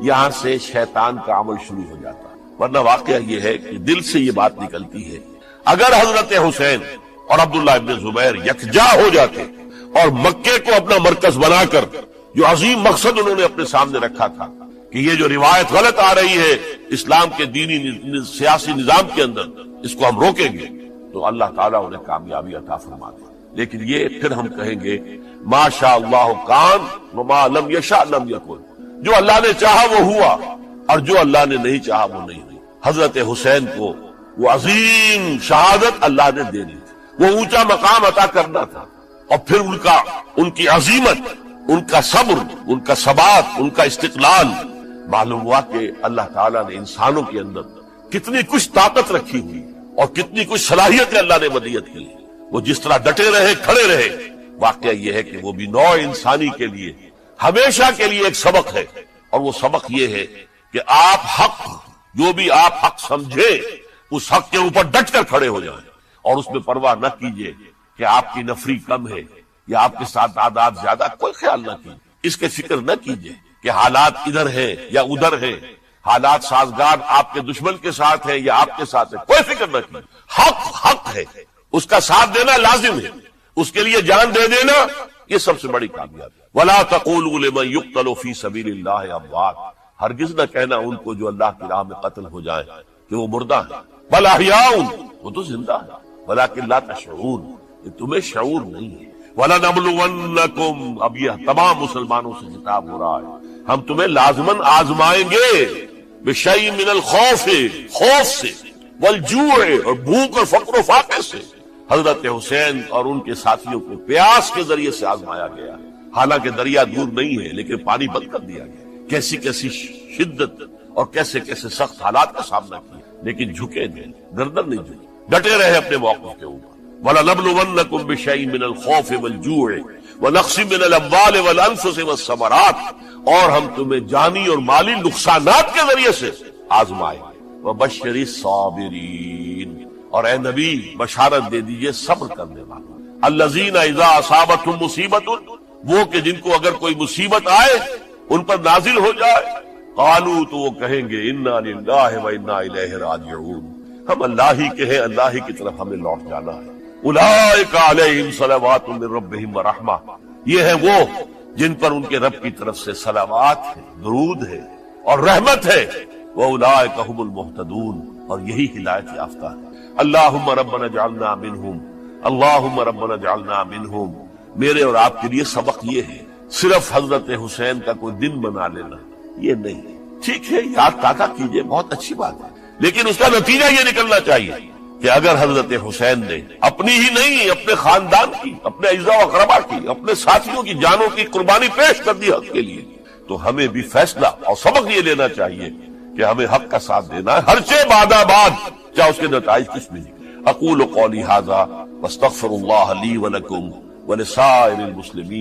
یہاں سے شیطان کا عمل شروع ہو جاتا۔ ورنہ واقعہ یہ ہے کہ دل سے یہ بات نکلتی ہے۔ اگر حضرت حسین اور عبداللہ ابن زبیر یکجا ہو جاتے اور مکے کو اپنا مرکز بنا کر جو عظیم مقصد انہوں نے اپنے سامنے رکھا تھا کہ یہ جو روایت غلط آ رہی ہے اسلام کے دینی سیاسی نظام کے اندر، اس کو ہم روکیں گے، تو اللہ تعالیٰ انہیں کامیابی عطا فرما دے۔ لیکن یہ پھر ہم کہیں گے ما شاء اللہ کان وما لم یشاء لم یکن، جو اللہ نے چاہا وہ ہوا اور جو اللہ نے نہیں چاہا وہ نہیں ہوئی۔ حضرت حسین کو وہ عظیم شہادت اللہ نے دینی تھی، وہ اونچا مقام عطا کرنا تھا، اور پھر ان کی عظیمت، ان کا صبر، ان کا ثبات، ان کا استقلال، معلوم ہوا کہ اللہ تعالیٰ نے انسانوں کے اندر کتنی کچھ طاقت رکھی ہوئی اور کتنی کچھ صلاحیتیں اللہ نے ودیت کی، وہ جس طرح ڈٹے رہے، کھڑے رہے۔ واقعہ یہ ہے کہ وہ بھی نوع انسانی کے لیے ہمیشہ کے لیے ایک سبق ہے، اور وہ سبق یہ ہے کہ آپ حق، جو بھی آپ حق سمجھے اس حق کے اوپر ڈٹ کر کھڑے ہو جائیں، اور اس میں پرواہ نہ کیجئے کہ آپ کی نفری کم ہے یا آپ کے ساتھ تعداد زیادہ، کوئی خیال نہ کیجئے، اس کے فکر نہ کیجئے کہ حالات ادھر ہیں یا ادھر ہیں، حالات سازگار آپ کے دشمن کے ساتھ ہیں یا آپ کے ساتھ ہے، کوئی فکر نہ کیجئے۔ حق ہے، اس کا ساتھ دینا لازم ہے، اس کے لیے جان دے دینا یہ سب سے بڑی کامیابی۔ وَلَا تَقُولُوا لِمَن يُقْتَلُ فِي سَبِيلِ اللَّهِ أَمْوَاتٌ، ہرگز نہ کہنا ان کو جو اللہ کی راہ میں قتل ہو جائیں کہ وہ مردہ ہیں، بل احیاء، وہ تو زندہ ہے، ولیکن لا تشعرون، یہ تمہیں شعور نہیں ہے۔ وَلَنَبْلُوَنَّكُمْ، اب یہ تمام مسلمانوں سے خطاب ہو رہا ہے، ہم تمہیں لازماً آزمائیں گے، بِشَيْءٍ مِّنَ الْخَوْفِ، خوف سے، وَالْجُوعِ، اور بھوک اور فقر و فاقے سے۔ حضرت حسین اور ان کے ساتھیوں کو پیاس کے ذریعے سے آزمایا گیا، حالانکہ دریا دور نہیں ہے لیکن پانی بند کر دیا گیا، کیسی کیسی شدت اور کیسے کیسے سخت حالات کا سامنا کیا، لیکن جھکے نہیں، گردن نہیں جھکی، ڈٹے رہے اپنے موقف کے اوپر۔ وَلَنَبْلُوَنَّكُمْ بِشَيْءٍ مِّنَ الْخَوْفِ وَالْجُوعِ وَنَقْصٍ مِّنَ الْأَمْوَالِ وَالْأَنفُسِ وَالثَّمَرَاتِ، اور ہم تمہیں جانی اور مالی نقصانات کے ذریعے سے آزمائیں۔ وَبَشِّرِ الصَّابِرِينَ، اور اے نبی بشارت دے دیجئے صبر کرنے والوں، الَّذِينَ إِذَا أَصَابَتْهُمْ مُصِيبَةٌ، وہ کہ جن کو اگر کوئی مصیبت آئے، ان پر نازل ہو جائے، قالوا، تو وہ کہیں گے انا للہ وانا الیہ راجعون، ہم اللہ ہی کے ہیں، اللہ ہی کی طرف ہمیں لوٹ جانا ہے۔ اولئک علیہم صلوات من ربہم ورحمہ، یہ ہیں وہ جن پر ان کے رب کی طرف سے صلوات ہے، درود ہے اور رحمت ہے، واولئک هم المہتدون، اور یہی ہدایت یافتہ ہے۔ اللہم ربنا اجعلنا منہم، اللہم ربنا اجعلنا منہم، میرے اور آپ کے لیے سبق یہ ہے، صرف حضرت حسین کا کوئی دن بنا لینا یہ نہیں، ٹھیک ہے یاد تازہ کیجئے، بہت اچھی بات ہے، لیکن اس کا نتیجہ یہ نکلنا چاہیے کہ اگر حضرت حسین نے اپنی ہی نہیں، اپنے خاندان کی، اپنے اعزاء و اقربا کی، اپنے ساتھیوں کی جانوں کی قربانی پیش کر دی حق کے لیے، تو ہمیں بھی فیصلہ اور سبق یہ لینا چاہیے کہ ہمیں حق کا ساتھ دینا ہے، ہرچہ بادہ باد، چاہے اس کے نتائج کچھ بھی نہیں۔ اقول قولی ھذا واستغفر اللہ لی ولکم ولسائر المسلمین۔